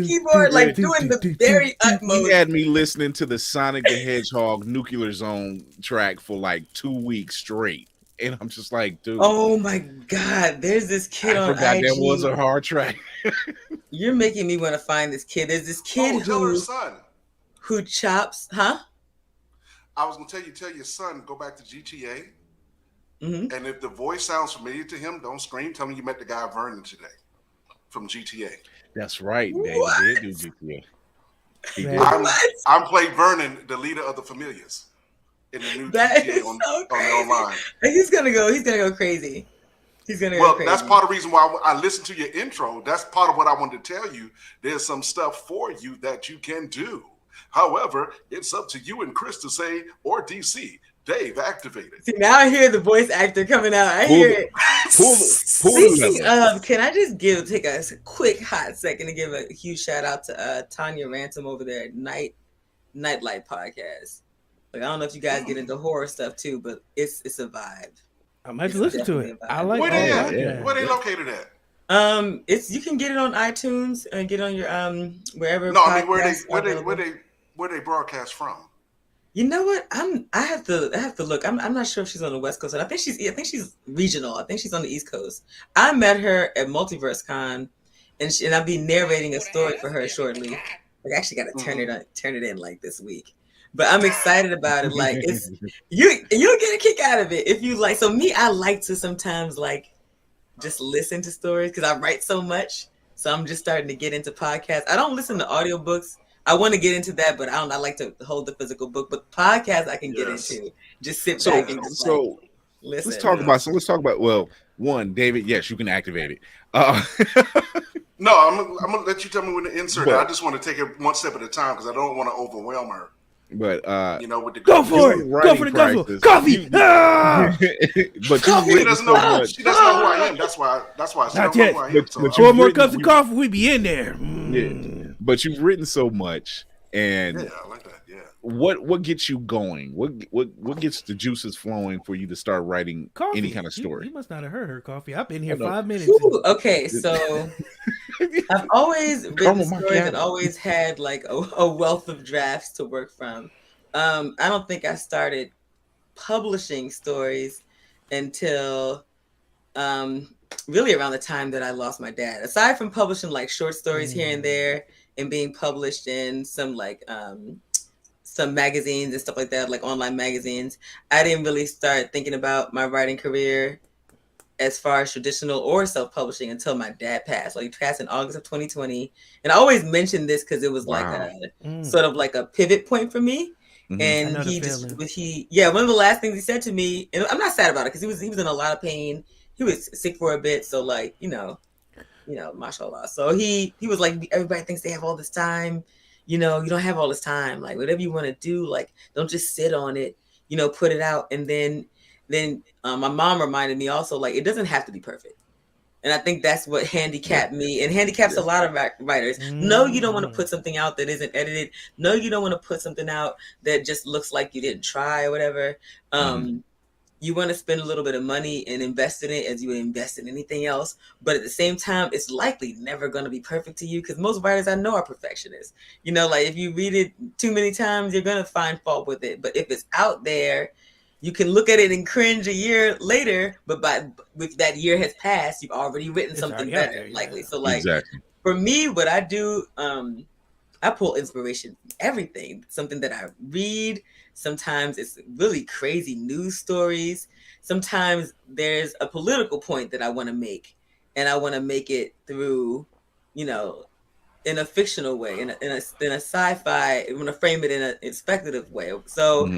the keyboard, like doing the very utmost. He had me listening to the Sonic the Hedgehog Nuclear Zone track for like 2 weeks straight. And I'm just like, dude, Oh my God, there's this kid I on forgot IG. that was a hard track. You're making me want to find this kid. There's this kid Tell her son. who chops, huh? I was gonna tell your son, go back to GTA. Mm-hmm. And if the voice sounds familiar to him, don't scream. Tell him you met the guy Vernon today from GTA. That's right. What? They did do GTA. He did. Man. I'm playing Vernon, the leader of the Familiars, in the new That GTA is on so the online. He's gonna go crazy. He's gonna go Well, crazy. that's part of the reason why I listened to your intro. That's part of what I wanted to tell you. There's some stuff for you that you can do. However, it's up to you and Chris to say, or DC, Dave, activate it. See, now I hear the voice actor coming out. I Pull hear the- it. Pull Speaking the lever. of, can I just take a quick hot second to give a huge shout out to Tanya Ransom over there at Nightlight Podcast. Like, I don't know if you guys get into horror stuff too, but it's a vibe. I might listen to it. I like Where all they that. at? yeah. Where they located at? It's you can get it on iTunes and get on your wherever. No, I mean podcasts are available. where they broadcast from? You know what? I have to look. I'm not sure if she's on the West Coast. I think she's regional. I think she's on the East Coast. I met her at Multiverse Con, and I'll be narrating a story for her shortly. Like, I actually got to turn it in like this week. But I'm excited about it. Like, it's you'll get a kick out of it if you like. So me, I like to sometimes like just listen to stories because I write so much. So I'm just starting to get into podcasts. I don't listen to audiobooks. I want to get into that, but I like to hold the physical book. But podcasts I can get into. Just sit back and just listen. Let's talk about well, one, David, yes, you can activate it. No, I'm gonna let you tell me when to insert it. I just want to take it one step at a time because I don't want to overwhelm her. But With the Go for it. Go for the gospel. Coffee. But She doesn't know who I am. That's why she Not don't know yet. who I am. So But 4 more cups of coffee, we be in there. Yeah. But you've written so much, and yeah, I like that. Yeah. what gets you going? What gets the juices flowing for you to start writing Coffee. any kind of story? You must not have heard her coffee. I've been here Oh, no. 5 minutes. Ooh, okay, so I've always written Caramel stories and macchiato. always had like a wealth of drafts to work from. I don't think I started publishing stories until really around the time that I lost my dad. Aside from publishing like short stories here and there and being published in some magazines and stuff like that, like online magazines, I didn't really start thinking about my writing career as far as traditional or self-publishing until my dad passed. Like, he passed in August of 2020. And I always mention this because it was like Wow. a sort of like a pivot point for me. Mhm. I And know the he just feeling. one of the last things he said to me, and I'm not sad about it because he was in a lot of pain. He was sick for a bit, so like, mashallah. So he was like, everybody thinks they have all this time. You don't have all this time. Like, whatever you want to do, like, don't just sit on it. Put it out. And then my mom reminded me also, like, it doesn't have to be perfect. And I think that's what handicapped me and handicaps a lot of writers. No, you don't want to put something out that isn't edited. No, you don't want to put something out that just looks like you didn't try or whatever. You want to spend a little bit of money and invest in it as you would invest in anything else. But at the same time, it's likely never going to be perfect to you because most writers I know are perfectionists. Like, if you read it too many times, you're going to find fault with it. But if it's out there, you can look at it and cringe a year later, but with that year has passed, you've already written something better, there, likely. So, like, Exactly. for me, what I do, I pull inspiration from everything. Something that I read. Sometimes it's really crazy news stories. Sometimes there's a political point that I want to make, and I want to make it through, in a fictional way, in a sci-fi. I want to frame it in a speculative way. So,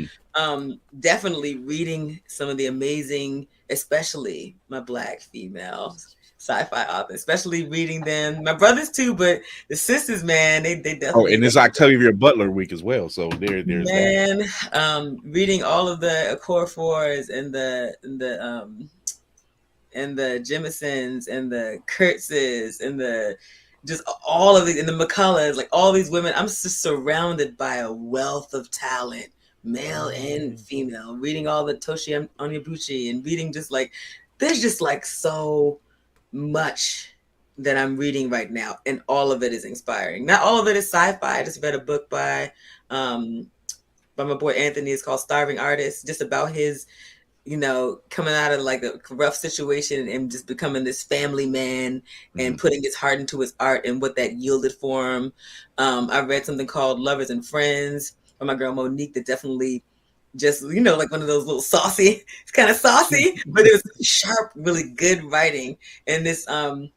definitely reading some of the amazing, especially my Black female sci-fi authors, especially reading them. My brothers too, but the sisters, man, they definitely. And it's Octavia Butler week as well, so there's man, that. Reading all of the Okorafours and the Jemisons and the Kurtzes and the just all of these and the McCulloughs, like all these women, I'm just surrounded by a wealth of talent, male and female. Reading all the Toshi Onyebuchi and reading just like there's just like so much that I'm reading right now, and all of it is inspiring. Not all of it is sci-fi. I just read a book by my boy Anthony. It's called Starving Artist, just about his coming out of like a rough situation and just becoming this family man and putting his heart into his art and what that yielded for him. I read something called Lovers and Friends by my girl Monique that definitely just, like one of those little saucy, it's kind of saucy, but it was sharp, really good writing. And this, I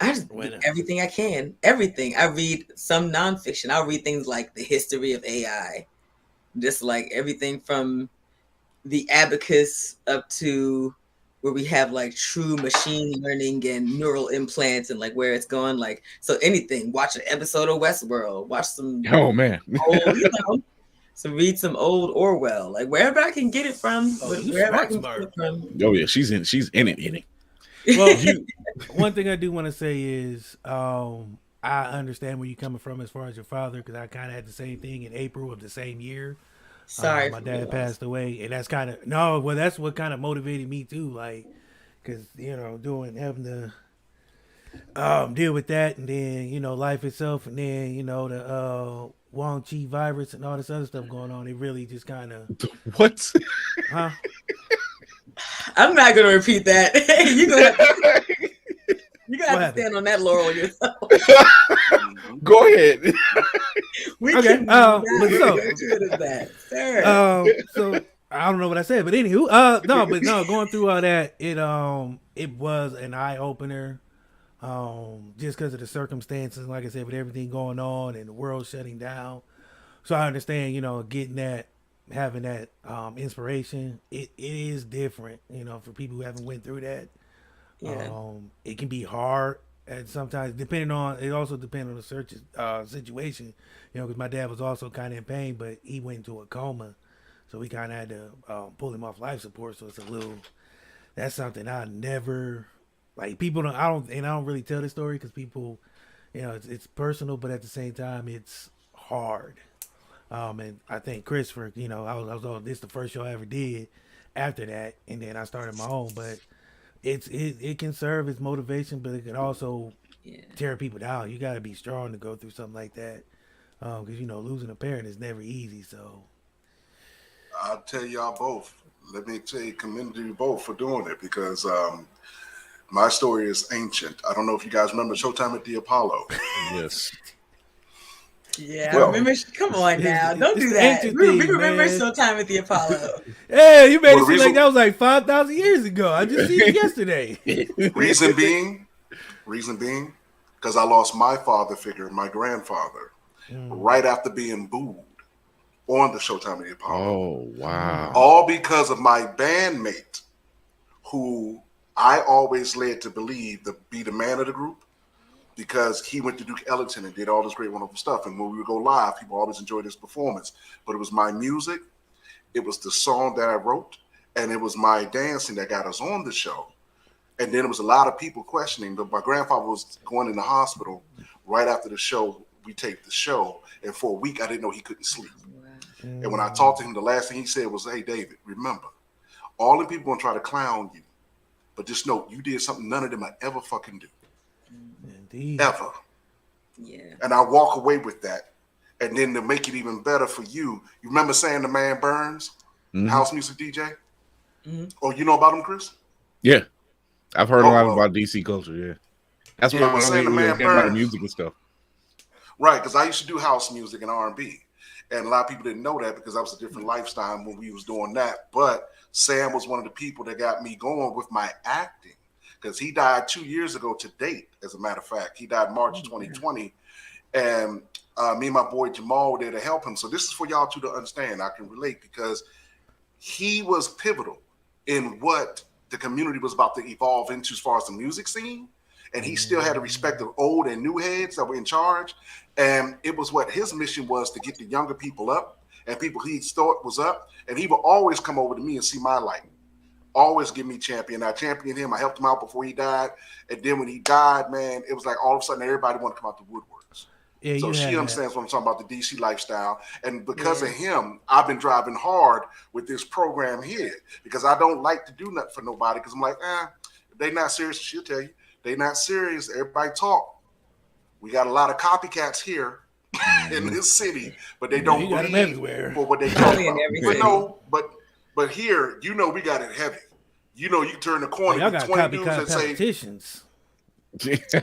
just read everything I can, everything. I read some nonfiction. I'll read things like The History of AI, just like everything from the abacus up to where we have like true machine learning and neural implants and like where it's going. Like, so anything, watch an episode of Westworld, watch some man. old, so read some old Orwell, like wherever I can get it from, wherever I can get it from. Oh yeah, she's in it. Well, one thing I do want to say is I understand where you're coming from as far as your father, because I kind of had the same thing in April of the same year. Sorry, my dad passed away, and that's kind of that's what kind of motivated me too, like, because having to deal with that, and then life itself, and then the Wang Chi virus and all this other stuff going on. It really just kind of what? Huh? I'm not gonna repeat that. You gotta have to stand on that laurel yourself. Go ahead. We okay. So I don't know what I said, but anywho, going through all that, it was an eye opener. Just because of the circumstances, like I said, with everything going on and the world shutting down. So I understand, getting that, having that inspiration. It is different, for people who haven't went through that. Yeah. It can be hard, and sometimes it also depends on the situation, because my dad was also kind of in pain, but he went into a coma, so we kind of had to pull him off life support. So that's something I never, like, people I don't really tell this story because people, it's personal, but at the same time it's hard. And I think Chris for I was on this the first show I ever did. After that, and then I started my own, but it can serve as motivation, but it can also tear people down. You got to be strong to go through something like that, because losing a parent is never easy. So I'll tell y'all both. Let me tell you, commend you both for doing it because my story is ancient. I don't know if you guys remember Showtime at the Apollo. Yes. Yeah, Well, I remember. Come on now, don't do the that. ancient We thing, remember man. Showtime at the Apollo. hey, you made Well, it seem like that was like 5,000 years ago. I just seen it yesterday. Reason being, because I lost my father figure, my grandfather, right after being booed on the Showtime at the Apollo. Oh, wow. All because of my bandmate, who I always led to believe to be the man of the group, because he went to Duke Ellington and did all this great, wonderful stuff. And when we would go live, people always enjoyed his performance. But it was my music, it was the song that I wrote, and it was my dancing that got us on the show. And then there was a lot of people questioning, but my grandfather was going in the hospital right after the show. We taped the show, and for a week, I didn't know he couldn't sleep. And when I talked to him, the last thing he said was, "Hey, David, remember, all the people going to try to clown you, but just know you did something none of them might ever fucking do. Indeed. Ever." Yeah. And I walk away with that. And then to make it even better for you, you remember saying the man Burns, house music DJ? Oh, you know about him, Chris? Yeah. I've heard a lot about DC culture, yeah. That's what I was saying, the man about the Burns. music and stuff. Right, because I used to do house music and R&B. And a lot of people didn't know that because that was a different lifestyle when we was doing that. But Sam was one of the people that got me going with my acting, because he died 2 years ago to date, as a matter of fact. He died March 2020. And me and my boy Jamal were there to help him. So this is for y'all two to understand. I can relate because he was pivotal in what the community was about to evolve into as far as the music scene. And he still had the respect of old and new heads that were in charge. And it was what his mission was, to get the younger people up and people he thought was up. And he would always come over to me and see my light. Always give me champion. I championed him. I helped him out before he died. And then when he died, man, it was like all of a sudden everybody wanted to come out the woodworks. Yeah, so she understands that. what I'm talking about, the DC lifestyle. And because of him, I've been driving hard with this program here, because I don't like to do nothing for nobody, because I'm like, if they not serious, she'll tell you. They not serious. Everybody talk. We got a lot of copycats here in this city, but they don't believe everywhere for what they talk about. But here, we got it heavy. You turn the corner, y'all got 20 dudes that say, politicians.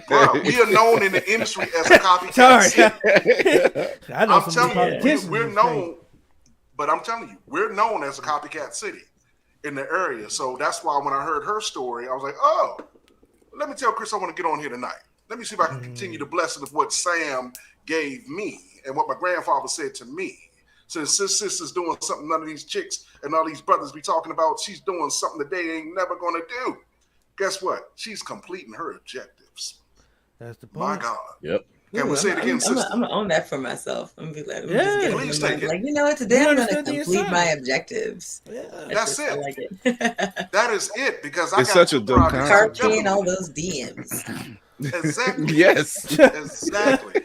bro, we are known in the industry as a copycat city. I know I'm telling politicians. you, we're known, but I'm telling you, we're known as a copycat city in the area. So that's why when I heard her story, I was like, oh, let me tell Chris I want to get on here tonight. Let me see if I can continue the blessing of what Sam gave me and what my grandfather said to me. Since his sister's doing something none of these chicks and all these brothers be talking about, she's doing something that they ain't never going to do. Guess what? She's completing her objectives. That's the point. My God. Yep. Can we say it again, sister? I'm going to own that for myself. I'm going to be like, please take it. Like, today I'm going to complete my objectives. Yeah. That's it. I like it. That is it, because it's such a dumb concept. Cartoon all those DMs. Exactly. Yes. Exactly.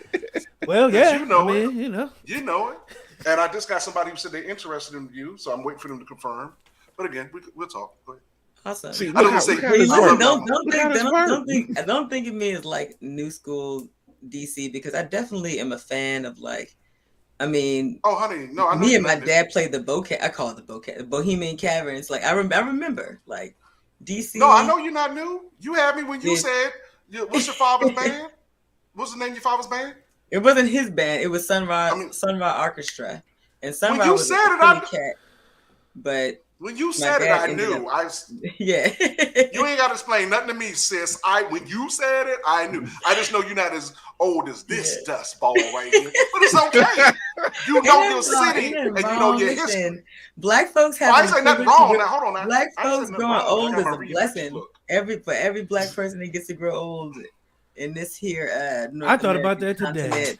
Well, yeah. You know it. You know it. And I just got somebody who said they're interested in you, so I'm waiting for them to confirm. But again, we'll talk. Go ahead. Awesome. See, don't think of me as like new school DC, because I definitely am a fan of oh honey, no, I know me and my dad played the bouquet. I call it the bouquet, the Bohemian Caverns. Like I remember like DC. No, I know you're not new. You had me when you said, "What's your father's band? What's the name of your father's band?" It wasn't his band. It was Sunrise Orchestra, and Sunrise was a cat. But when you said it, I knew. Yeah. You ain't got to explain nothing to me, sis. When you said it, I knew. I just know you're not as old as this dust ball right here. But it's okay. You know your city and you know your history. Black folks have. I ain't say nothing wrong. Now hold on. Now. Black folks growing old is a blessing. For every black person that gets to grow old in this here, I thought about that today.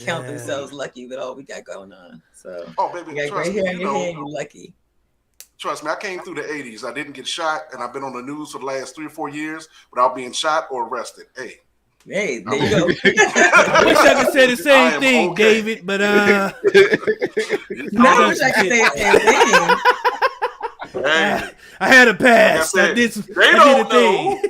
Count themselves lucky with all we got going on. So, baby, you got gray hair in your hair, you're lucky. Trust me, I came through the 80s. I didn't get shot, and I've been on the news for the last 3 or 4 years without being shot or arrested. Hey, Hey, there you go. I wish I could say the I same am thing, okay. David, but Now I wish I could say the same thing. Hey, I had a pass. Like I said, I did they a don't thing.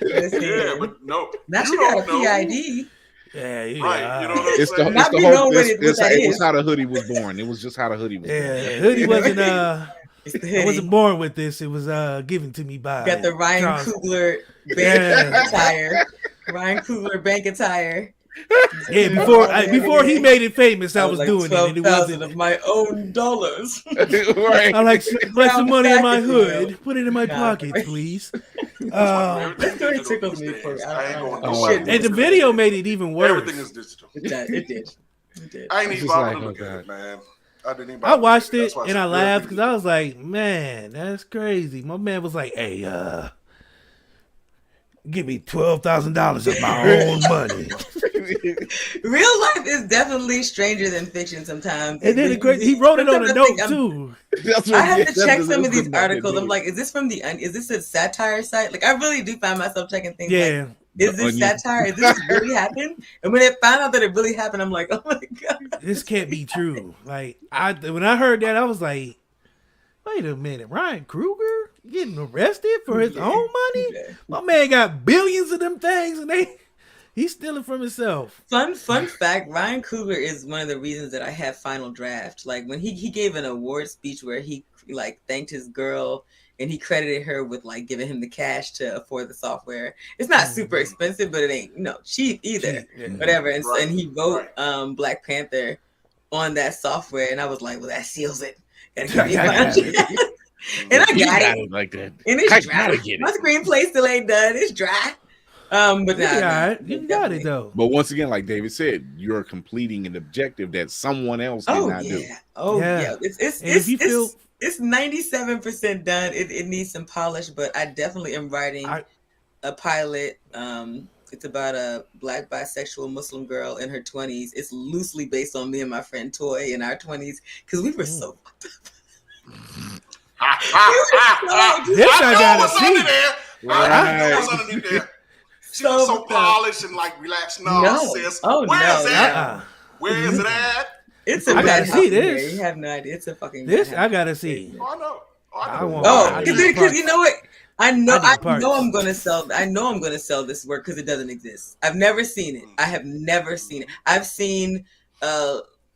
Listen, yeah, but no, now you she got a don't know. PID. Yeah, Right, you know what I'm It's the saying? Not it's the be whole. knowing what It that was is. how the hoodie was born. It was just how the hoodie was born. Yeah, Yeah, the hoodie you wasn't know? It's the hoodie. I wasn't born with this. It was given to me by Got the Ryan Charles. Coogler bank Yeah. attire. Ryan Coogler bank attire. Yeah, before he made it famous, I was like doing it, and it 12,000 wasn't. of my own dollars. Right. I like some money in my Packaging, hood. yo. Put it in my Nah, pocket, right. please. That story tickles me for I ain't going Oh, nowhere. wow. And the video made it even worse. Everything is digital. It did. It did. I ain't It's even just bothered like, to look oh, at God. it, man. I didn't even I bother watched to look at it That's why and said I laughed everything because I was like, man, that's crazy. My man was like, hey, give me $12,000 of my own money. Real life is definitely stranger than fiction sometimes. And then he wrote it on a note too. That's I have yeah, to that check doesn't- some of that's these not articles. that I'm big. like, is this a satire site? Like, I really do find myself checking things. Yeah. Like, is The this Onion. satire? Is this really happened? And when I found out that it really happened, I'm like, oh my god, This can't be true. Like when I heard that, I was like, wait a minute, Ryan Kruger getting arrested for his own money? Yeah. My man got billions of them things and he's stealing from himself. Fun fact: Ryan Coogler is one of the reasons that I have Final Draft. Like when he gave an award speech where he like thanked his girl and he credited her with like giving him the cash to afford the software. It's not super expensive, but it ain't cheap either. Whatever. And, Right, and he wrote right. Black Panther on that software, and I was like, well, that seals it. Gotta give me I got Final Draft. And I You got got it. it like that. And it's I dry. gotta get My it. screenplay still ain't done. It's dry. But You got it though. But once again, like David said, you're completing an objective that someone else did not do. Oh Yeah. yeah. It's And if you feel- it's 97% done. It needs some polish, but I definitely am writing a pilot. It's about a Black bisexual Muslim girl in her 20s. It's loosely based on me and my friend Toy in our 20s because we were so fucked up. This I gotta see. Under there. I Right. was underneath there. She So was so fucked up. polished and like relaxed. No, No. sis. Oh, Where no. is that? Uh-uh. Where is it at? It's a I gotta bad see house in this. there. You have no idea. It's a fucking This bad I house. gotta see. Oh, I know. I want- Oh, I because need parts. you know what? I know I need parts. I'm gonna sell. I know I'm gonna sell this work because it doesn't exist. I've never seen it. I have never seen it. I've seen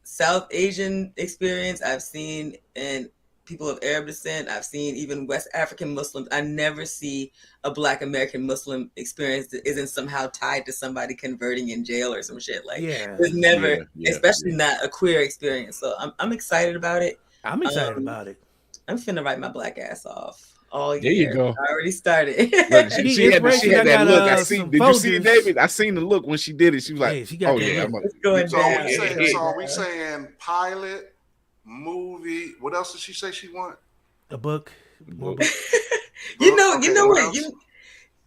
South Asian experience. I've seen and people of Arab descent. I've seen even West African Muslims. I never see a Black American Muslim experience that isn't somehow tied to somebody converting in jail or some shit. Like Yeah. there's never, Yeah, especially not a queer experience. So I'm excited about it. I'm excited about it. I'm finna write my Black ass off all year. There you go. I already started. Look, Need she had inspiration, I that got, look. I some seen. Did you see it, folders. David? I seen the look when she did it. She was like, Yeah, she got "Oh that yeah." look. I'm like, It's going So down. are we saying pilot, movie? What else did she say she want? A book. More Book. you know Okay, what? else?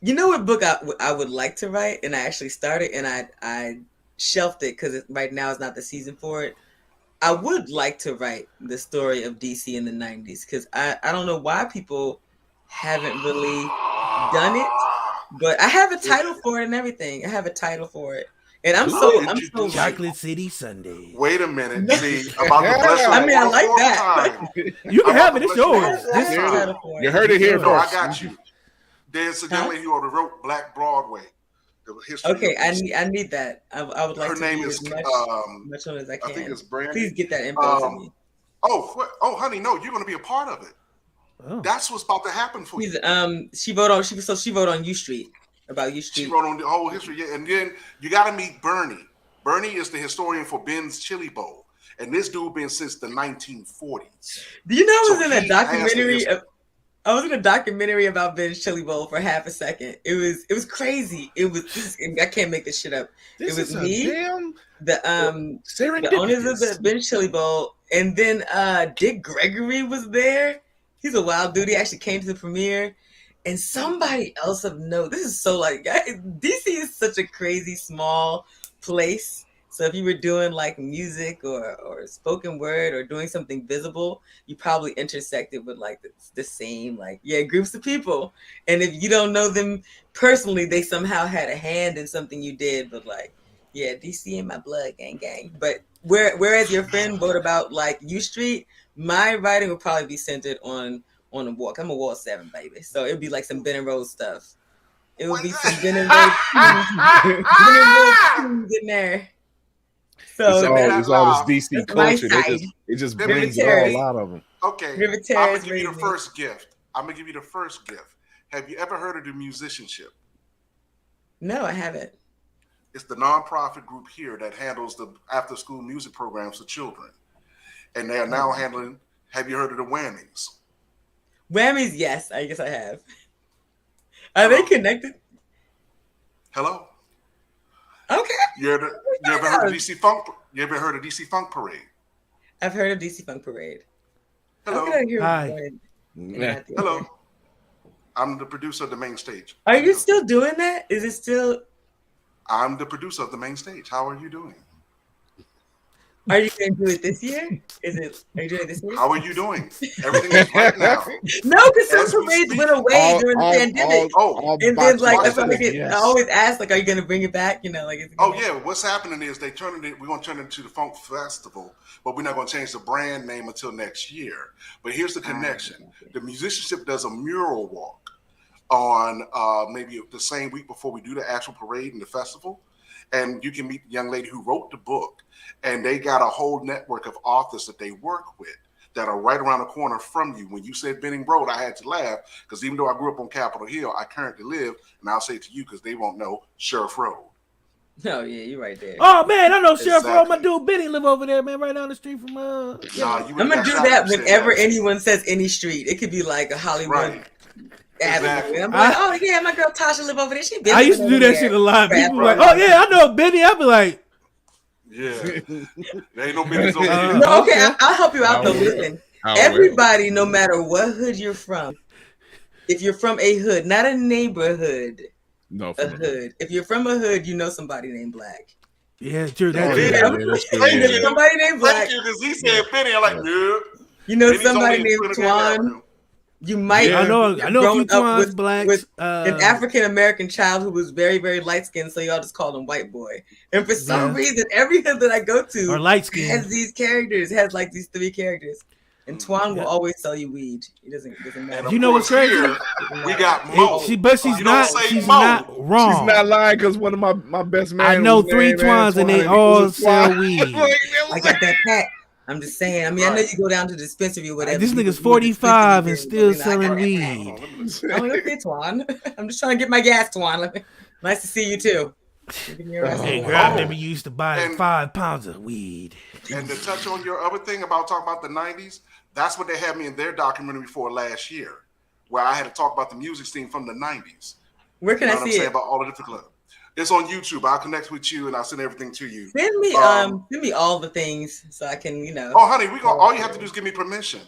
You know what book I would like to write, and I actually started, and I shelved it because right now is not the season for it. I would like to write the story of DC in the 90s because I don't know why people haven't really done it, but I have a title for it and everything. I have a title for it, and I'm so Chocolate City Sunday. Wait a minute. See about the blessing. I mean, I like fourth that. time. You can I'm have it. about It's to bless you yours. all This the is time. title for it. You heard it here No, I first. got you. There's a young lady who wrote Black Broadway. The history. Okay, of DC. I need that. I would like Her to name do is as much on as I I can. think it's Brandy. Please get that info to me. Oh, honey, no, you're going to be a part of it. Oh. That's what's about to happen for you. She wrote on U Street about U She Street. wrote on the whole history, yeah. And then you got to meet Bernie. Bernie is the historian for Ben's Chili Bowl, and this dude been since the 1940s. Do you know I was So in a he documentary? has I was in a documentary about Ben's Chili Bowl for half a second. It was crazy. I can't make this shit up. This It was is a me, damn the owners of serendipitous. the Ben's Chili Bowl, and then Dick Gregory was there. He's a wild dude. He actually came to the premiere, and somebody else of note. This is so like DC is such a crazy small place. So if you were doing like music or spoken word or doing something visible, you probably intersected with like the same like groups of people. And if you don't know them personally, they somehow had a hand in something you did. But like, DC in my blood, gang gang. But whereas your friend wrote about like U Street, my writing would probably be centered on a walk. I'm a Wall 7 baby, so it'd be like some Ben and Rose stuff. It would be some Ben and Rose tunes in there. So it's all this DC that's my culture. side. It just River brings it Terrace. all out of them. Okay, River I'm Terrace gonna give you the raised me. first gift. Have you ever heard of the musicianship? No, I haven't. It's the nonprofit group here that handles the after-school music programs for children, and they are now handling. Have you heard of the Whammies? Whammies, yes, I guess I have. Are they connected? Hello. Okay. You ever heard of DC Funk? You ever heard of DC Funk Parade? I've heard of DC Funk Parade. Hello. Hi. Hello. I'm the producer of the main stage. Are you still doing that? Is it still? I'm the producer of the main stage. How are you doing? Are you going to do it this year? Are you doing it this year? How are you doing? Everything is right now. No, because As some we parades speak. went away during the pandemic. And then, like, watch that's why this. I always ask, like, are you going to bring it back? You know, like, is it Oh gonna- yeah, what's happening is we're going to turn it into the Funk Festival, but we're not going to change the brand name until next year. But here's the connection: the musicianship does a mural walk on maybe the same week before we do the actual parade and the festival, and you can meet the young lady who wrote the book, and they got a whole network of authors that they work with that are right around the corner from you. When you said Benning Road, I had to laugh because even though I grew up on Capitol Hill, I currently live, and I'll say it to you because they won't know, Sheriff Road. No, you're right there. Oh man, I know Sheriff Road. My Exactly. dude Benny live over there, man, right down the street from Nah, you I'm would've gonna got do shot that if you said whenever that. anyone says any street. It could be like a Hollywood Right. avenue. Exactly. And I'm like, oh yeah, my girl Tasha live over there. She been I used to do living that over shit a there. lot. Crap, People bro. like, oh yeah, I know Benny. I'd be like, Yeah. There ain't no business over here. No, okay, Okay. I'll help you out though. will. Listen, I will. everybody, no matter what hood you're from, if you're from a hood, not a neighborhood, No, a from the hood. If you're from a hood, you know somebody named Black. yeah, true. Oh, That's yeah, true. yeah, that's true. Thank You Yeah. know you. somebody named Black. Thank you, because he said Benny. I'm like, yeah. You know Benny's somebody only in named Trinidad Twan. Avenue. You might Yeah. I know a few grown up Twans, blacks. with an African American child who was very, very light skinned, so y'all just called him white boy. And for some Yeah. reason, every hood that I go to or light has skin. these characters, has like these three characters. And Twan Yeah. will always sell you weed. He doesn't And matter. of You know what's course, crazy? here, we got Mo. But she's You don't not. say She's Mo. not wrong. She's not lying because one of my best man. I know was 3 named Twans and they Antoine, all he was a sell Twan. weed. Like, I got that pack. I'm just saying. I mean, I know you go down to the dispensary or whatever. This you nigga's go to the 45 and dispensary, still you know, I got selling that pack. weed. I'm like, okay, Twan. I'm just trying to get my gas, Twan. Nice to see you too. Give me a rest. Hey, girl, I remember you used to buy And- 5 pounds of weed. And to touch on your other thing about talking about the 90s, that's what they had me in their documentary for last year, where I had to talk about the music scene from the 90s. Where can You know I what I'm see saying it? about all the different clubs. It's on YouTube. I'll connect with you and I'll send everything to you. Send me all the things so I can, Oh, honey, all you have to do is give me permission.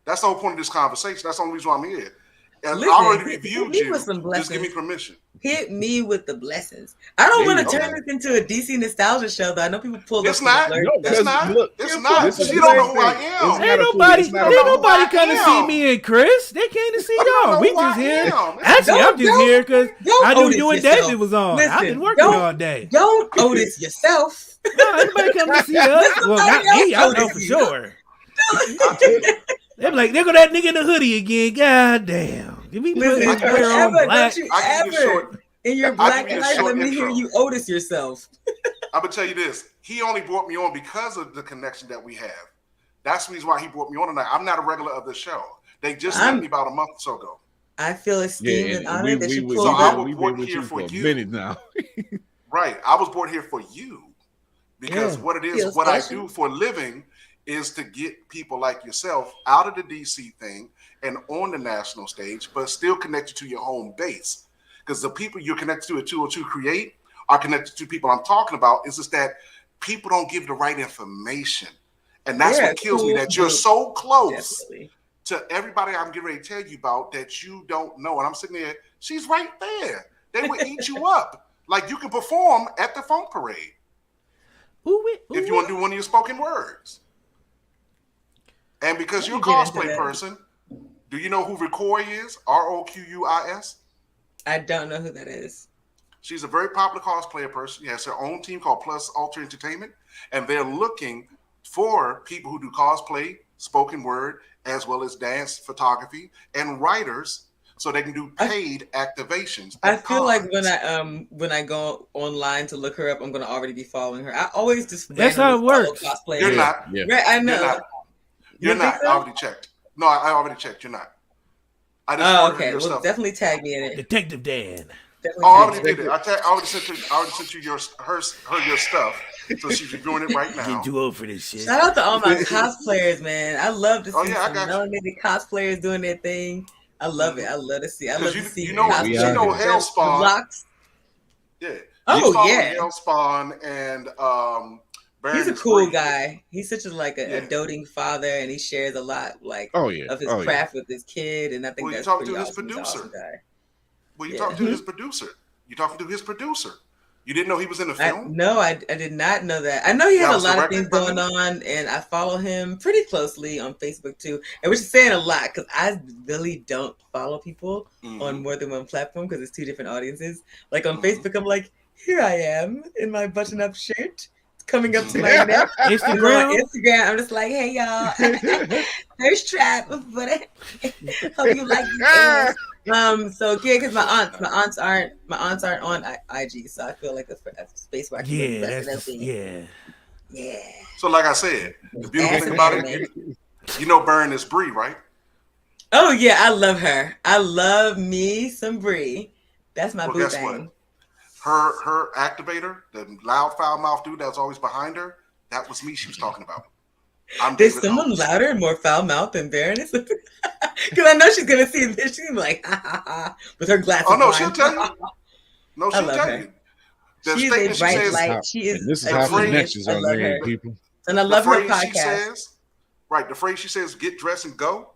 That's the whole point of this conversation. That's the only reason why I'm here. And Listen, I already hit reviewed me you. with some Just give me blessings. permission. Hit me with the blessings. I don't There want you to go. turn this into a DC nostalgia show, though. I know people pulled It's up. not. To No, the It's because not. look, It's this not. is She the don't know same who I thing. am. It's not Ain't a nobody, it's not a ain't know who nobody I come to see am. me and Chris. They came to see I don't y'all. know We who just I here. am. Actually, I'm just here because I knew Otis you and yourself. David was on. I've been Listen, working don't- all day. Don't Otis yourself. No, anybody come to see us? Well, not me. I know for sure. I'll tell you. They be like, there go that nigga in the hoodie again. God damn. Did we put Listen, his don't hair on ever, black? don't you I can give you a ever short. in your I'll black give you a eyes short let me hear intro. you Otis yourself. I'm gonna tell you this. He only brought me on because of the connection that we have. That's the reason why he brought me on tonight. I'm not a regular of the show. They just met me about a month or so ago. I feel esteemed and honored that you So pulled I up. was we born been with here you for for a you. minute now. Right. I was born here for you. Because Yeah. what it is, Feels what I special. do for a living is to get people like yourself out of the DC thing and on the national stage, but still connected to your home base. Because the people you're connected to at 202 Create are connected to people I'm talking about. It's just that people don't give the right information. And that's Yeah, what kills me, cool, that you're but so close Definitely. to everybody I'm getting ready to tell you about that you don't know. And I'm sitting there, she's right there. They would eat you up. Like you can perform at the Funk Parade. if you want to do one of your spoken words. And because you're a cosplay person, do you know who Rokui is? Roquis? I don't know who that is. She's a very popular cosplayer person. She has her own team called Plus Ultra Entertainment, and they're looking for people who do cosplay, spoken word, as well as dance, photography, and writers, so they can do paid activations. I feel like when I go online to look her up, I'm gonna already be following her. I always just that's how it works. Cosplayers. You're not. Yeah. Right, I know. You're not. So? I already checked. No, I already checked. You're not. I just okay. Well, stuff. Definitely tag me in it. Detective Dan. I already did it. I already sent you your stuff, so she's reviewing it right now. Getting too old for this shit. Shout out to all my cosplayers, man. I love to see some you. melanated cosplayers doing their thing. I love it. I love to see. I love to see. You know Hellspawn. Yeah. Oh yeah. Hellspawn and He's a cool guy. He's such a doting father, and he shares a lot of his craft with his kid. And I think that's pretty awesome. Awesome guy. Well, you talking to his producer. You talking to his producer. You didn't know he was in the film? No, I did not know that. I know he had a lot of things going on, and I follow him pretty closely on Facebook too. And which is saying a lot because I really don't follow people on more than one platform because it's two different audiences. Like on Facebook, I'm like, here I am in my button-up shirt. Coming up to my neck. Instagram, I'm just like, hey y'all, thirst trap, but hope you like it. So yeah, because my aunts aren't on IG, so I feel like that's a space where I can yeah. So like I said, the beautiful thing about it, you know, Burn is Bree, right? Oh yeah, I love her. I love me some Bree. That's my boo bang. Her activator, the loud foul mouth dude that's always behind her, that was me she was talking about. There's someone louder and more foul mouth than Baroness? Because I know she's going to see this. She's like, ha ha ha, with her glasses on. Oh, no, she'll tell you. No, she'll tell you. She is a bright light. She is this is how connections are made, people. And I love her podcast. The phrase she says, get dressed and go.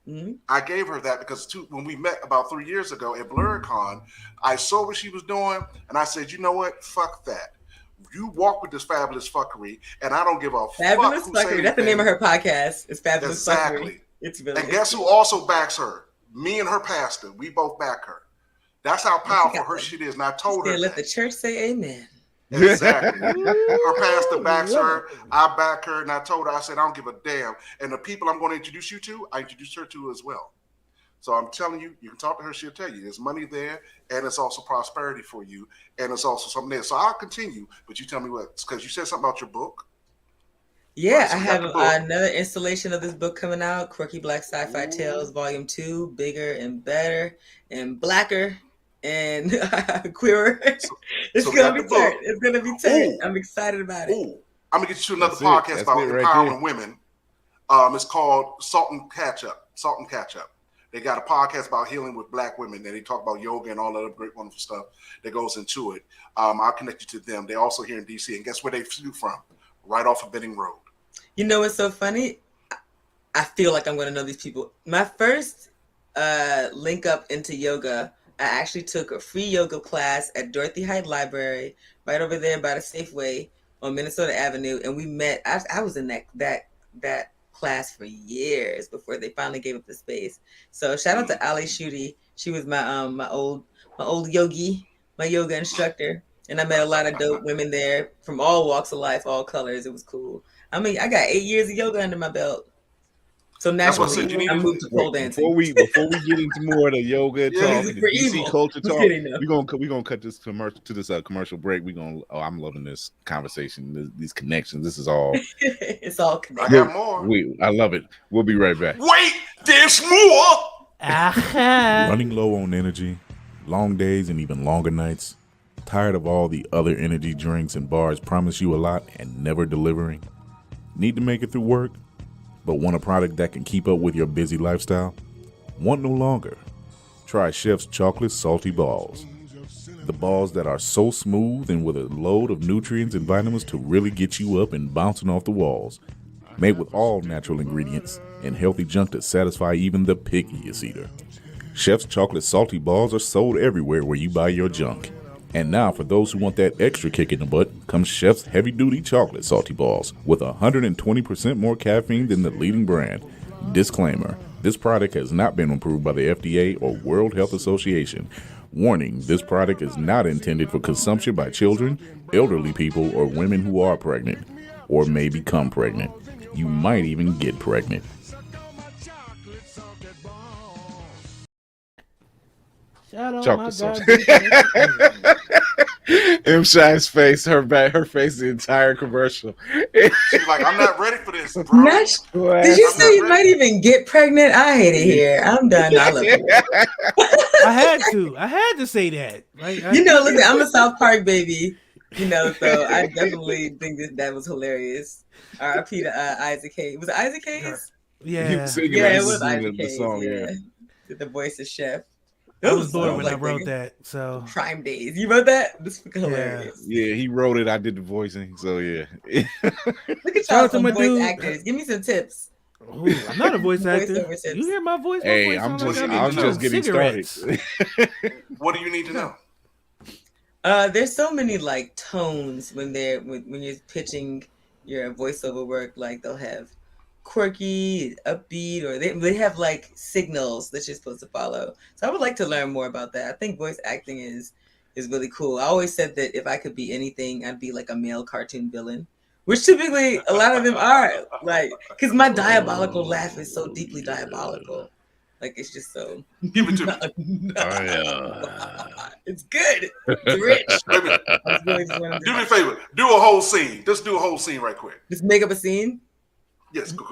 Mm-hmm. I gave her that because when we met about 3 years ago at BlurredCon, I saw what she was doing, and I said, you know what? Fuck that. You walk with this fabulous fuckery, and I don't give a fabulous fuck. Fuckery. That's the name of her podcast. It's Fabulous Fuckery. It's really. And guess who also backs her? Me and her pastor. We both back her. That's how powerful her shit is. And I told her. Let the church say amen. Exactly. Her pastor backs her. I back her, and I told her. I said, I don't give a damn. And the people I'm going to introduce you to, I introduced her to as well. So I'm telling you, you can talk to her. She'll tell you there's money there, and it's also prosperity for you, and it's also something there. So I'll continue, but you tell me what, because you said something about your book. Yeah, right, so I have another installation of this book coming out, Quirky Black Sci-Fi Tales, Volume 2, bigger and better and blacker and queerer. It's going to be turned. It's going to be turned. I'm excited about it. I'm going to get you another podcast about empowering women. It's called Salt and Catch Up. They got a podcast about healing with Black women, and they talk about yoga and all that other great, wonderful stuff that goes into it. I'll connect you to them. They're also here in D.C., and guess where they flew from? Right off of Benning Road. You know what's so funny? I feel like I'm going to know these people. My first link up into yoga, I actually took a free yoga class at Dorothy Height Library, right over there by the Safeway on Minnesota Avenue, and we met. I was in that class for years before they finally gave up the space. So shout out to Ali Shuti. She was my my old yogi, my yoga instructor, and I met a lot of dope women there from all walks of life, all colors. It was cool. I mean, I got 8 years of yoga under my belt. So naturally, I moved to pole dancing. Before we get into more of the yoga talk, the DC culture talk, we're gonna cut this commercial break. I'm loving this conversation, these connections. This is all. It's all connected. I got more. I love it. We'll be right back. Wait, there's more. Running low on energy, long days and even longer nights. Tired of all the other energy drinks and bars promise you a lot and never delivering. Need to make it through work, but want a product that can keep up with your busy lifestyle? Want no longer? Try Chef's Chocolate Salty Balls. The balls that are so smooth and with a load of nutrients and vitamins to really get you up and bouncing off the walls. Made with all natural ingredients and healthy junk to satisfy even the pickiest eater. Chef's Chocolate Salty Balls are sold everywhere where you buy your junk. And now, for those who want that extra kick in the butt, comes Chef's Heavy Duty Chocolate Salty Balls with 120% more caffeine than the leading brand. Disclaimer: this product has not been approved by the FDA or World Health Association. Warning: this product is not intended for consumption by children, elderly people, or women who are pregnant or may become pregnant. You might even get pregnant. Shout out Chocolate my sauce. God. M. Shy's face, her face, the entire commercial. She's like, I'm not ready for this, bro. Did you say you might even get pregnant? I hate it here. I'm done. I love you. I had to say that. Like, Listen, I'm a South Park baby. So I definitely think that was hilarious. R.I.P. to Isaac Hayes. Was it Isaac Hayes? Yeah. He was singing Yeah, it it was singing Isaac the Hayes. song, Yeah. The voice of Chef. I was born when I wrote that. So Prime Days. You wrote that? This is hilarious. Yeah, he wrote it. I did the voicing. So yeah. Look at Shout y'all, out to some my voice dude. actors. Give me some tips. ooh, I'm not a voice actor. Voiceover tips. You hear my voice? My Hey, voice I'm sound just like I'm doing just getting cigarettes. started. What do you need to know? There's so many like tones when you're pitching your voiceover work. Like they'll have quirky, upbeat, or they have like signals that you're supposed to follow. So I would like to learn more about that. I think voice acting is really cool. I always said that if I could be anything, I'd be like a male cartoon villain, which typically a lot of them are. Like, because my diabolical laugh is so deeply diabolical. Like it's just so. Give it to me. It's good. It's rich. Do me a favor. Do a whole scene. Just do a whole scene right quick. Just make up a scene. Yes, go.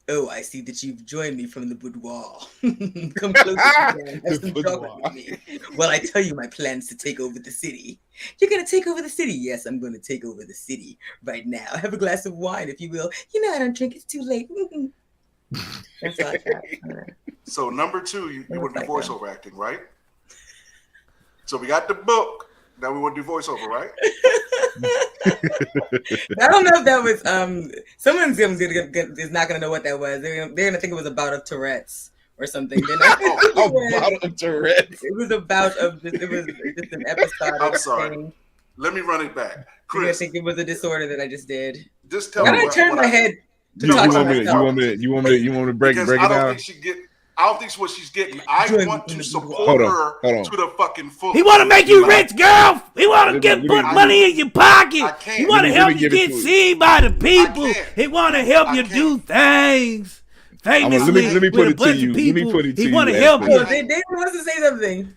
Oh, I see that you've joined me from the boudoir. Come closer, have some chocolate with me. Well, I tell you my plans to take over the city. You're going to take over the city? Yes, I'm going to take over the city right now. Have a glass of wine, if you will. I don't drink. It's too late. That's all I got. So number 2, you want to do voiceover acting, right? So we got the book. Now we want to do voiceover, right? I don't know if that was someone's is not gonna know what that was. They're gonna think it was about of Tourette's or something. About a Tourette's. It was about it was just an episode. I'm sorry. Let me run it back. Chris, I think it was a disorder that I just did. just tell Why me did I turn my head to talk to myself? You want me to break Because it I don't down? think she get. I don't think what she's getting. I want to support Hold on, her hold on. to the fucking full. He want to make you rich, girl. He want to put money in your pocket. I can't. He want to Let help me you give it get to you. seen by the people. can't. He want to help I you can't. do things. Famously, let me put with a it to bunch you. of Let me people. put it to He you want to as help the- you. Oh, they wants to say something.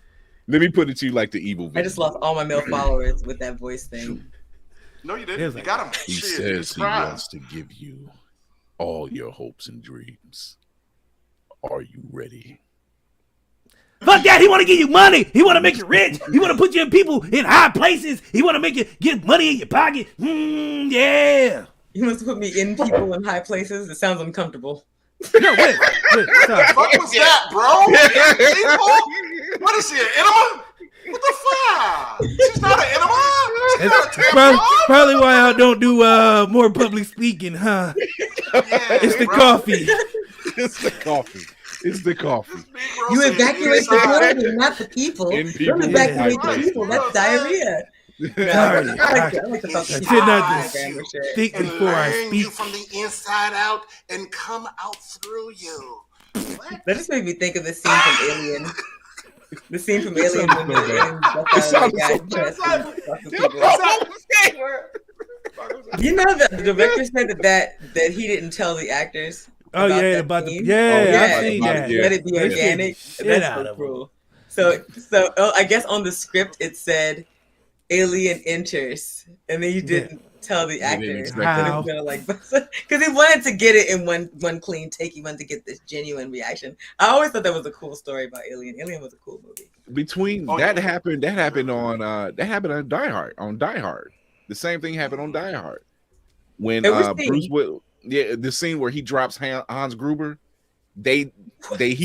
Let me put it to you like the evil villain. I just lost all my male followers with that voice thing. No, you didn't. There's You a- got him. He Shit, says it's he crime. wants to give you all your hopes and dreams. Are you ready? Fuck that. He want to give you money. He want to make you rich. He want to put you in people in high places. He want to make you get money in your pocket. Yeah. You must put me in people in high places. It sounds uncomfortable. No, wait. Stop. What was that, bro? People? What is he, an enema? What the fuck? She's not an enema. She's not a tampon. Probably why I don't do more public speaking, huh? Yeah, It's the bro. coffee. It's the coffee. It's the coffee. This Negro You said evacuate the inside. building, not the people. In Don't people, evacuate yeah. the people. That's diarrhea. Sorry. I like to talk to I people. did not Instagram just or shit. speak And before I learn speak. you from the inside out and come out through you. What? That just made me think of the scene from Alien. The scene from Alien when the alien busts It out of the sounded so guy's chest and talks to people. You know that the director said that he didn't tell the actors. Oh about yeah, that about the scene. I seen about that. it, yeah. Let it be They scared the organic. shit That's out so of cruel. So I guess on the script it said alien enters, and then you didn't tell the didn't actors expect that it How? was gonna like because he wanted to get it in one clean take. He wanted to get this genuine reaction. I always thought that was a cool story about Alien. Alien was a cool movie. Between that happened on Die Hard. On Die Hard, the same thing happened on Die Hard when It was Bruce Will. Yeah, the scene where he drops Hans Gruber. He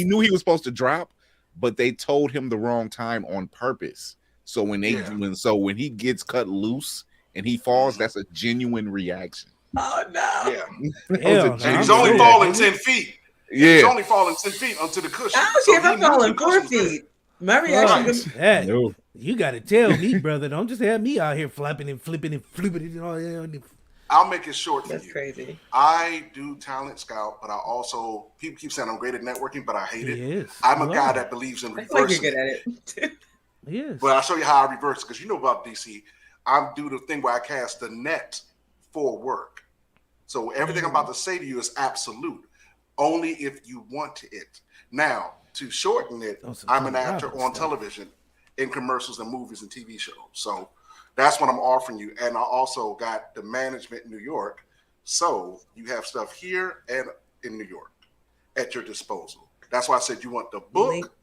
knew he was supposed to drop, but they told him the wrong time on purpose. So when he gets cut loose and he falls, that's a genuine reaction. Oh no! Yeah. Hell, That was He's a only genuine- falling 10 feet. Yeah. He's only falling 10 feet onto the cushion. I don't So care if he I'm knew falling the 4 cushion was there. feet. My reaction. Fuck that. No. You got to tell me, brother. Don't just have me out here flapping and flipping and flipping and all that. I'll make it short for That's you. crazy. I do talent scout, but I also people keep saying I'm great at networking, but I hate it. Yes, I'm a you guy are. that believes in I feel like you're reversing. good at it. Yes. But I'll show you how I reverse it because you know about DC. I do the thing where I cast the net for work. So everything I'm about to say to you is absolute, only if you want it. Now, to shorten it, I'm an actor on television, in commercials and movies and TV shows. So that's what I'm offering you. And I also got the management in New York. So you have stuff here and in New York at your disposal. That's why I said you want the book.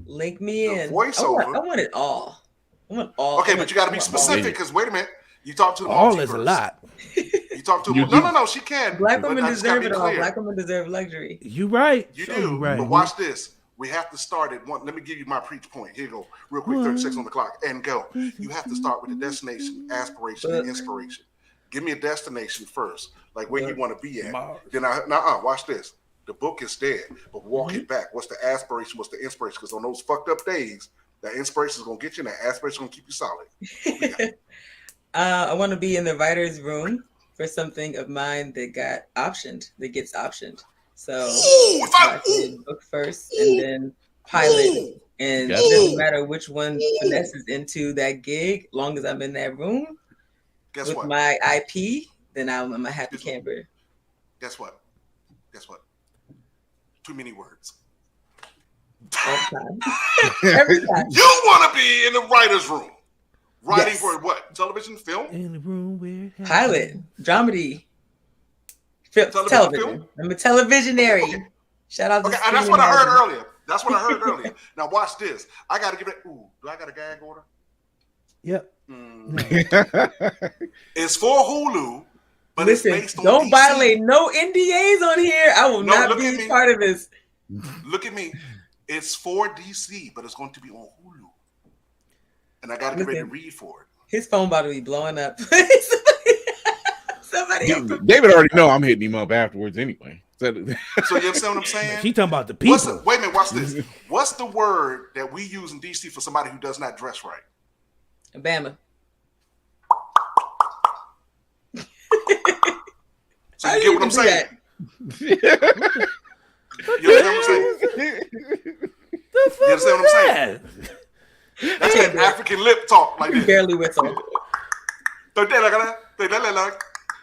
Link me the in. voiceover. I want it all. I want all. Okay, but you got to be specific because wait a minute. You talk to the all multiverse. is a lot. You talk to no. She can. Black but women I just gotta deserve be it all. clear. Black women deserve luxury. You right. You Sure do. you right. But watch this. We have to start at one. Let me give you my preach point. Here you go. Real quick, 30 seconds on the clock. And go. You have to start with the destination, aspiration, and inspiration. Give me a destination first, like where you want to be at. Then watch this. The book is dead, but walk it back. What's the aspiration? What's the inspiration? Because on those fucked up days, that inspiration is going to get you and that aspiration is going to keep you solid. I want to be in the writer's room for something of mine that gets optioned. So I did book first and then pilot. And it doesn't matter which one finesses into that gig, long as I'm in that room with my IP, then I'm a happy camper. Guess what? Too many words. Every time. You want to be in the writer's room. Writing for what? Television, film? In the room where pilot, dramedy, television. I'm a televisionary. Okay. Shout out to and that's what I heard earlier. Now watch this. I got to give it. Ooh, do I got a gag order? Yep. It's for Hulu, but listen, it's based on don't DC. Violate no NDAs on here. I will not be part of this. Look at me. It's for DC, but it's going to be on Hulu. And I got to get ready to read for it. His phone about to be blowing up. Somebody else. David already know I'm hitting him up afterwards anyway. So you understand what I'm saying? She talking about the people. Wait a minute, watch this. What's the word that we use in DC for somebody who does not dress right? Bama. So you get what I'm saying? You understand what I'm saying? You understand what I'm saying? That's that African lip talk like this. Barely whistle.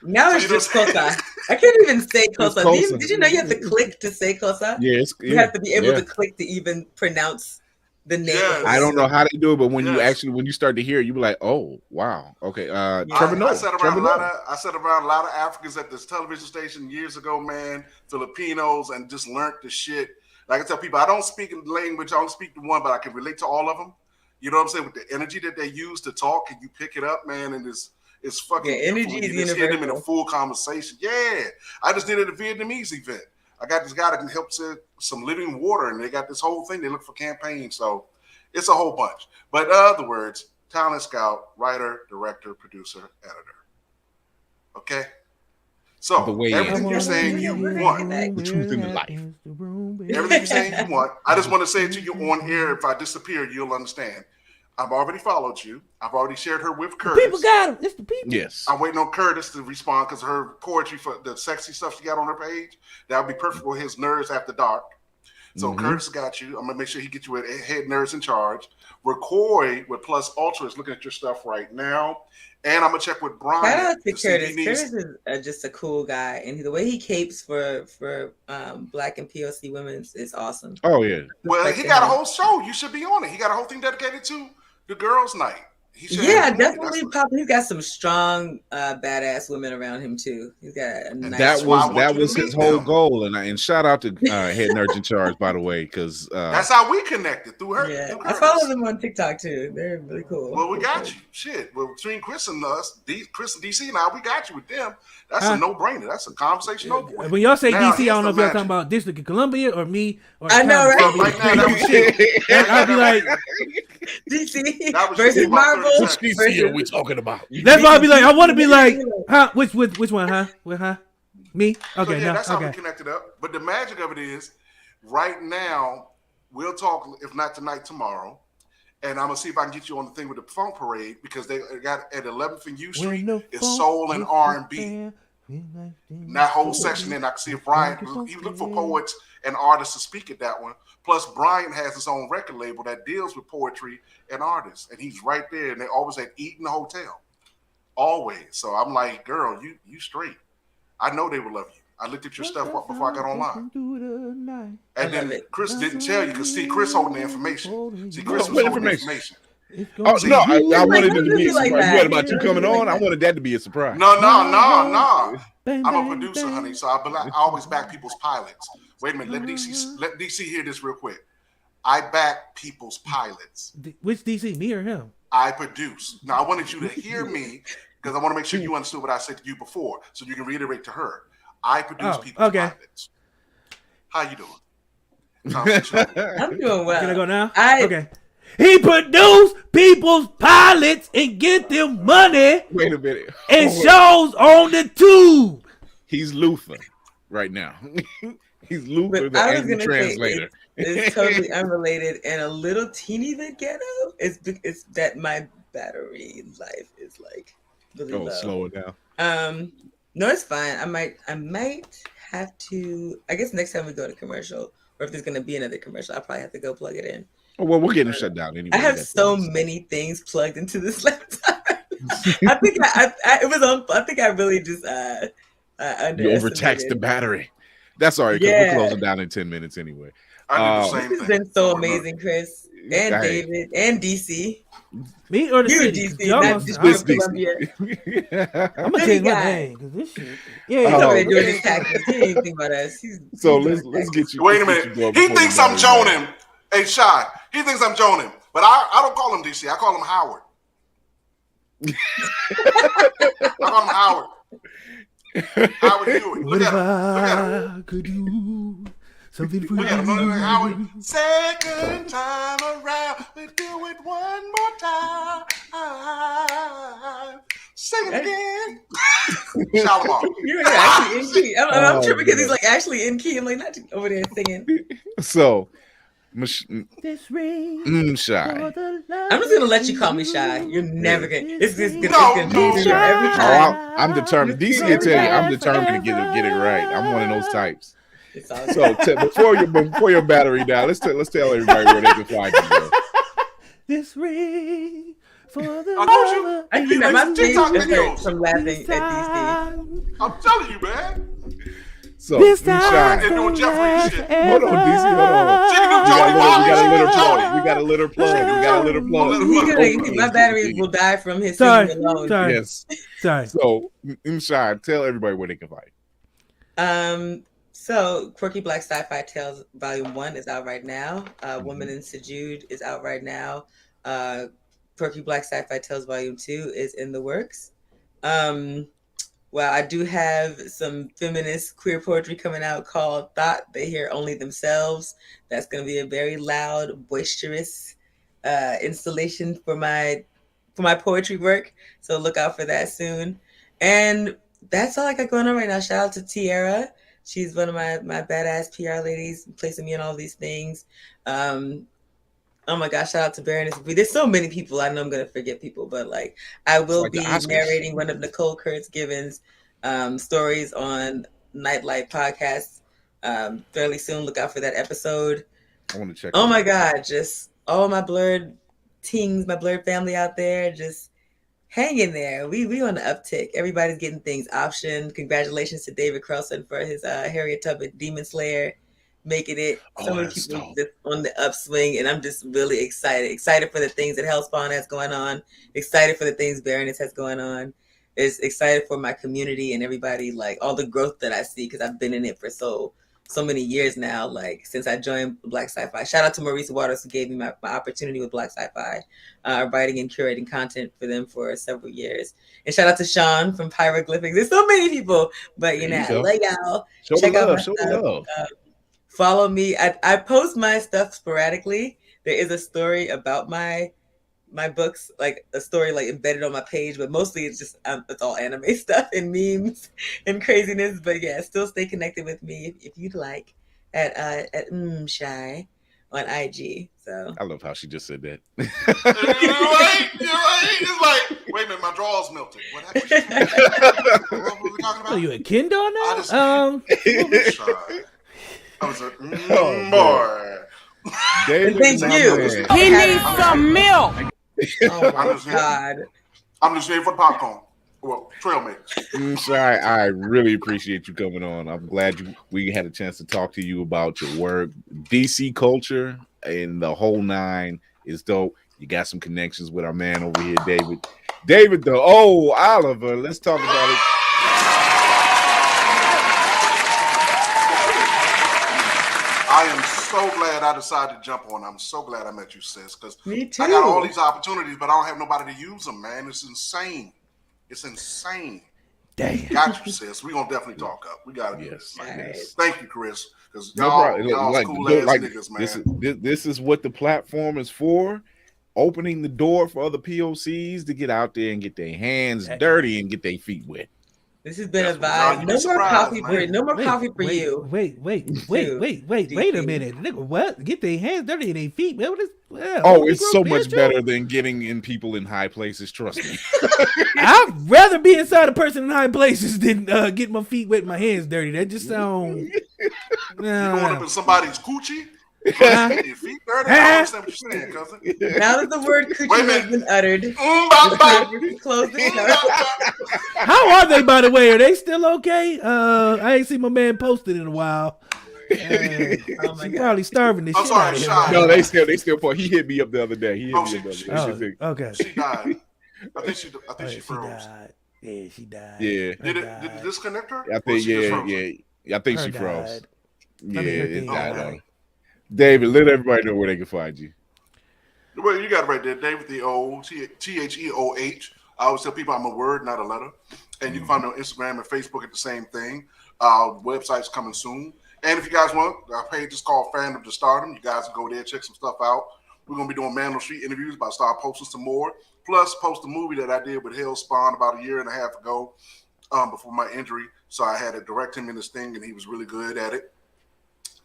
Now it's just Kosa. I can't even say Kosa. Did you know you have to click to say Kosa? Yes. You have to be able to click to even pronounce the name. Yes. I don't know how they do it, but when you start to hear it, you be like, oh, wow. Okay. Trevor Noah. I sat around a lot of Africans at this television station years ago, man, Filipinos, and just learned the shit. Like I tell people, I don't speak in the language, I don't speak the one, but I can relate to all of them. You know what I'm saying? With the energy that they use to talk, and you pick it up, man, and it's fucking energy is you just hear them in a full conversation. Yeah. I just did it at a Vietnamese event. I got this guy that can help set some living water, and they got this whole thing. They look for campaigns, so it's a whole bunch. But in other words, talent scout, writer, director, producer, editor. Okay? So everything you're saying you want. The truth in the life. Everything you're saying you want. I just want to say it to you on air. If I disappear, you'll understand. I've already followed you. I've already shared her with Curtis. People got him. It's the people. Yes. I'm waiting on Curtis to respond because her poetry for the sexy stuff she got on her page, that would be perfect for his Nerds After Dark. So Curtis got you. I'm going to make sure he gets you a head nurse in charge. Recoy with Plus Ultra is looking at your stuff right now. And I'm going to check with Brian. Shout out to Curtis. Curtis is just a cool guy. And the way he capes for Black and POC women is awesome. Oh, yeah. Well, he got a whole show. You should be on it. He got a whole thing dedicated to the girls' night. Definitely popping. He's got some strong, badass women around him too. He's got a nice. That was his whole goal, and shout out to Head Nerd in Charge, by the way, because that's how we connected through her. Yeah, I follow them on TikTok too. They're really cool. Well, we got you. Shit. Well, between Chris and us, Chris and DC now, we got you with them. That's a no-brainer. That's a conversation over. When y'all say DC, I don't know if y'all talking about District of Columbia or me. Or I know, right? Right now, that was shit. I'd be like, DC versus Marvel. Which DC are we talking about? That's why I'd be like, I want to be like, huh? Which one, huh? Me? Okay, so, that's how we connected up. But the magic of it is, right now, we'll talk, if not tonight, tomorrow. And I'm gonna see if I can get you on the thing with the Funk Parade because they got at 11th and U Street. It's soul and R&B. And that whole section, and I can see if Brian, he looked for poets and artists to speak at that one. Plus, Brian has his own record label that deals with poetry and artists, and he's right there. And they always at Eaton Hotel, always. So I'm like, girl, you straight. I know they would love you. I looked at your stuff before I got online. And then Chris didn't tell you because see, Chris holding the information. See, Chris was holding the information. Oh no! I wanted it to be a surprise. You heard about you coming on. I wanted that to be a surprise. No. I'm a producer, honey. So I always back people's pilots. Wait a minute. Let DC hear this real quick. I back people's pilots. Which DC, me or him? I produce. Now I wanted you to hear me because I want to make sure you understood what I said to you before, so you can reiterate to her. I produce people's pilots. How you doing? I'm doing well. Can I go now? Okay. He produced people's pilots and get them money. Wait a minute. And shows on the tube. He's Luther right now. He's Luther, the angry translator. It's totally unrelated and a little teeny bit ghetto. It's that my battery life is like really low. Slow it down. No, it's fine. I might have to. I guess next time we go to commercial, or if there's gonna be another commercial, I'll probably have to go plug it in. Well, we're getting shut down anyway. I have so many things plugged into this laptop. I think I think I really just you overtaxed the battery. That's all right, because we're closing down in 10 minutes anyway. I do the same thing. It's been so amazing, Chris and David and DC. Me or the city? I'm gonna change my name because this shit. He's over there doing his taxes. He ain't think about us. So let's get you. Wait a minute. He thinks I'm joning. Hey, Shy. He thinks I'm joning, but I don't call him DC. I call him Howard. I call him Howard. Howard Hewitt. Look at him. Could do something for you. Howard. Second time around, we do it one more time. Sing it again. Shalimar. You're actually in key. I'm tripping because he's like actually in key. I'm like not over there singing. So. Shy. I'm just gonna let you call me Shy. You're never gonna. It's gonna be every time. I'm determined. DC will tell you, I'm determined to get it right. I'm one of those types. So before your battery down, let's tell everybody where they can find you. This ring for the lover. I think that my face hurts from laughing at DC. I'm telling you, man. So, Shy. Doing Jeffrey shit. Hold on, DC. Hold on. We got a litter plug. My battery will die from his singing alone. Sorry. Yes. Sorry. So, Shy, tell everybody where they can find. So Quirky Black Sci-Fi Tales Volume 1 is out right now. Woman in Sejude is out right now. Quirky Black Sci-Fi Tales Volume 2 is in the works. Well, I do have some feminist queer poetry coming out called Thought They Hear Only Themselves. That's going to be a very loud, boisterous installation for my poetry work. So look out for that soon. And that's all I got going on right now. Shout out to Tiara. She's one of my badass PR ladies, placing me in all these things. Oh my gosh, shout out to Baroness. There's so many people. I know I'm going to forget people, but like I will be narrating one of Nicole Kurtzgiven's stories on Nightlight podcast fairly soon. Look out for that episode. I want to check. Oh my God, just all my blurred teens, my blurred family out there, just hang in there. We on the uptick. Everybody's getting things optioned. Congratulations to David Carlson for his Harriet Tubman Demon Slayer making it. So many people just on the upswing, and I'm just really excited for the things that Hellspawn has going on, excited for the things Baroness has going on, is excited for my community and everybody, like all the growth that I see, because I've been in it for so many years now, like since I joined Black Sci-Fi. Shout out to Maurice Waters, who gave me my opportunity with Black Sci-Fi, writing and curating content for them for several years. And shout out to Sean from Pyroglyphics. There's so many people, but you know, like y'all, check out my stuff. Follow me. I post my stuff sporadically. There is a story about my books, like a story like embedded on my page, but mostly it's just it's all anime stuff and memes and craziness. But yeah, still stay connected with me if you'd like at Shy. on IG. So I love how she just said that. You're right. It's like, wait a minute, my drawers melted. What happened? What were we talking about? Oh, you a Kindle now? I just- I was like, boy. David, thank my you. man. He needs some milk. Oh my God. I'm just here for the popcorn. Well, trail mix. Sorry, I really appreciate you coming on. I'm glad we had a chance to talk to you about your work. DC culture and the whole nine is dope. You got some connections with our man over here, David. David, the Oliver. Let's talk about it. I am so glad I decided to jump on. I'm so glad I met you, sis, because Me too. I got all these opportunities, but I don't have nobody to use them, man. It's insane. It's insane. Damn. Got you, sis. We're going to definitely talk up. We got to do this. All right. Thank you, Chris, because No y'all problem. Like, cool ass like, niggas, man. this is what the platform is for. Opening the door for other POCs to get out there and get their hands dirty and get their feet wet. This has been a That's vibe. what No more surprised, coffee man. for no more coffee for you. Wait a minute. Nigga, what? Get their hands dirty and their feet. What is, It's so much better than getting in people in high places. Trust me. I'd rather be inside a person in high places than get my feet wet and my hands dirty. That just sounds. You going up in somebody's coochie? Your feet dirty? I understand what you're saying, cousin. Now that the word Wait a coochie minute. has been uttered, close the show. How are they, by the way? Are they still okay? I ain't seen my man posted in a while. Oh my He's God. probably starving the I'm shit sorry, out of him. Shy. No, they still. He hit me up the other day. He hit me up the other day. Okay. She died. I think she Oh, froze. died. Yeah, she died. Yeah. Did it disconnect her? I Or think she just froze? I think Her she froze. died. Yeah, mean, her it thing died died. on her. David, let everybody know where they can find you. Well, you got it right there, David the O TheOH. I always tell people I'm a word, not a letter. And you can find me on Instagram and Facebook at the same thing. Website's coming soon. And if you guys want, our page is called Fandom to Stardom. You guys can go there, check some stuff out. We're gonna be doing Man on the Street interviews, but I'll start posting some more. Plus, post a movie that I did with Hellspawn about a year and a half ago, before my injury. So I had to direct him in this thing, and he was really good at it.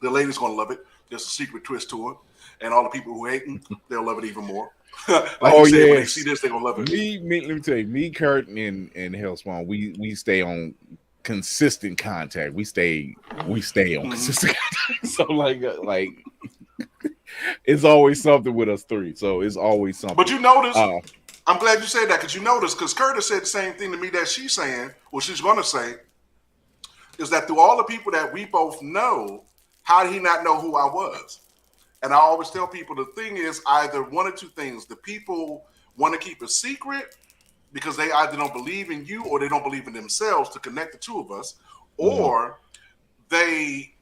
The ladies gonna love it. There's a secret twist to it, and all the people who hate him, they'll love it even more. Like you said, when they see this, they're gonna love it. Let me tell you, me, Kurt, and Hellspawn, we stay on consistent contact. We stay on consistent contact. So like it's always something with us three. So it's always something. But you notice, I'm glad you said that, because you notice, because Curtis said the same thing to me that she's saying, or she's gonna say, is that through all the people that we both know, how did he not know who I was? And I always tell people the thing is either one or two things. The people want to keep a secret because they either don't believe in you or they don't believe in themselves to connect the two of us, or they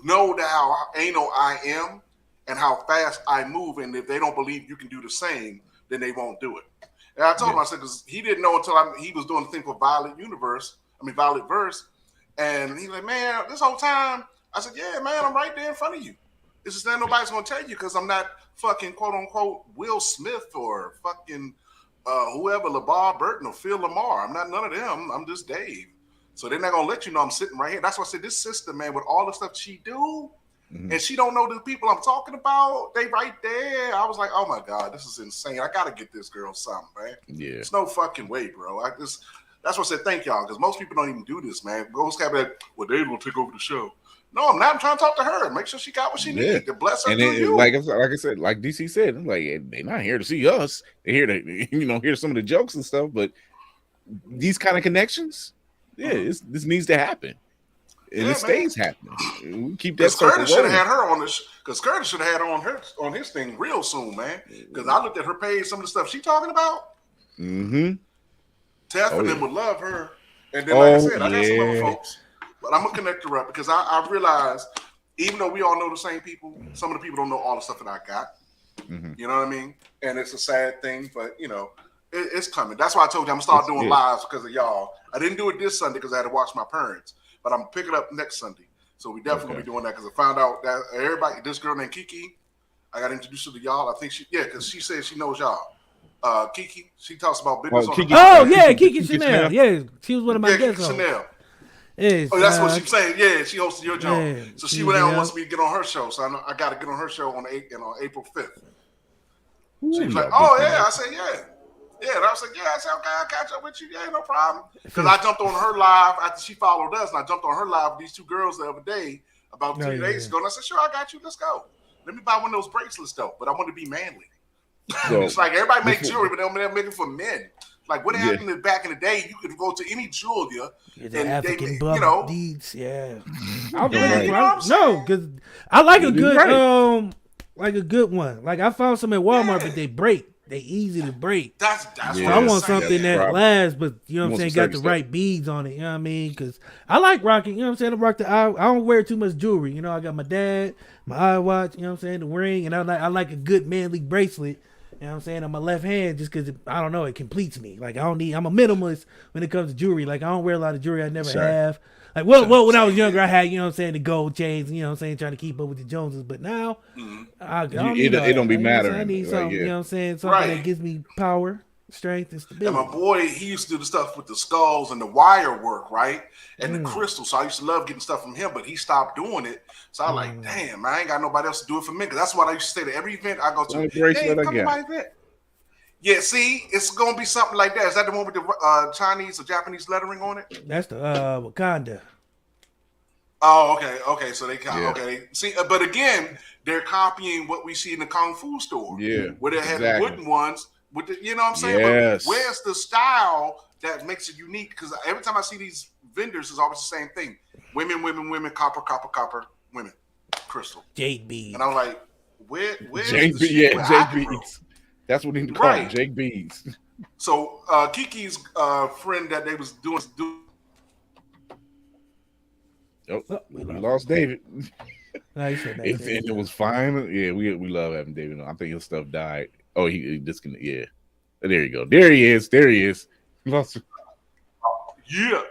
know that how anal I am and how fast I move, and if they don't believe you can do the same, then they won't do it. And I told him, I said, because he didn't know until he was doing the thing for Violet Verse, and he's like, man, this whole time, I said, yeah, man, I'm right there in front of you. It's just that nobody's going to tell you because I'm not fucking quote-unquote Will Smith or fucking whoever, LeVar Burton or Phil Lamar. I'm not none of them. I'm just Dave. So they're not going to let you know I'm sitting right here. That's why I said this sister, man, with all the stuff she do, and she don't know the people I'm talking about, they right there. I was like, oh, my God, this is insane. I got to get this girl something, man. Yeah. It's no fucking way, bro. That's why I said thank y'all, because most people don't even do this, man. Ghost Cabinet, well, Dave will take over the show. No, I'm not. I'm trying to talk to her. Make sure she got what she needs. To bless her through you. Like I said, like DC said, I'm like, they're not here to see us. They're here to, hear some of the jokes and stuff. But these kind of connections, this needs to happen, and it stays happening. We keep that. Curtis should have had her on this. Because Curtis should have had her on his thing real soon, man. Because I looked at her page, some of the stuff she talking about. Tef and them would love her. And then, like I said, I got some other folks. But I'm going to connect her up because I realized, even though we all know the same people, some of the people don't know all the stuff that I got. You know what I mean? And it's a sad thing, but, it's coming. That's why I told you I'm going to start doing lives because of y'all. I didn't do it this Sunday because I had to watch my parents, but I'm picking up next Sunday. So we definitely going to be doing that because I found out that everybody, this girl named Kiki, I got introduced her to y'all. I think because she said she knows y'all. Kiki, she talks about business. Kiki Chanel. Yeah, she was one of my guests. Chanel. It's, Oh, that's what she's saying. Yeah, she hosted your job. Yeah, So she went out and yeah. wants me to get on her show. So I got to get on her show on April 5th. Ooh, She was y'all like, "Oh big yeah," time. I said, "Yeah." Yeah, and I was like, "Yeah." I said, "Okay, I'll catch up with you. Yeah, no problem." Because I jumped on her live after she followed us, and I jumped on her live with these two girls the other day, about 3 days ago, and I said, "Sure, I got you. Let's go. Let me buy one of those bracelets though." But I want to be manly. So, It's like everybody makes jewelry, but they're making for men. Like what happened back in the day? You could go to any jeweler The and African they, you know, deeds, yeah. Yeah, you know what I'm No, saying? because I like a You're good right. like a good one. Like I found some at Walmart, Yeah. but they break. They easy to break. That's So Yeah, I what want I'm saying. something that Rob, lasts, but you know what I'm want saying, some got the service right beads on it. You know what I mean? Because I like rocking. You know what I'm saying? I rock the eye. I don't wear too much jewelry. You know, I got my dad, my eye watch. You know what I'm saying? The ring, and I like a good manly bracelet. You know what I'm saying, on my left hand, just because I don't know, it completes me. Like I'm a minimalist when it comes to jewelry. Like I don't wear a lot of jewelry I never have. Like when I was younger, I had, you know what I'm saying, the gold chains, you know what I'm saying, trying to keep up with the Joneses. But now I don't need all it don't that. be You know what I'm saying? mattering. I need Like, something, you know what I'm saying, something that gives me power, strength, and And stability. my boy, he used to do the stuff with the skulls and the wire work, right? And the crystal. So I used to love getting stuff from him, but he stopped doing it. So I like, damn, I ain't got nobody else to do it for me. Because that's what I used to say to every event I go to. Only bracelet Hey, I come to got. my event. Yeah, see, it's gonna be something like that. Is that the one with the Chinese or Japanese lettering on it? That's the Wakanda. Oh, okay. So they Yeah. okay. See, but again, they're copying what we see in the kung fu store. Yeah, where they had exactly. the wooden ones with the, you know what I'm saying? Yes. But where's the style that makes it unique? Because every time I see these vendors, it's always the same thing: women, copper, women, crystal, Jade bead. and I'm like, where's Jake the B. shit Yeah, where I Jake can grow? Beats. That's what he called Right. Jake Beats. So Kiki's friend that they was doing. Oh, we lost David. No, you said that. And it was fine. Yeah, we love having David on. I think his stuff died. Oh, he disconnected. Yeah. There you go. There he is. Lost. Yeah.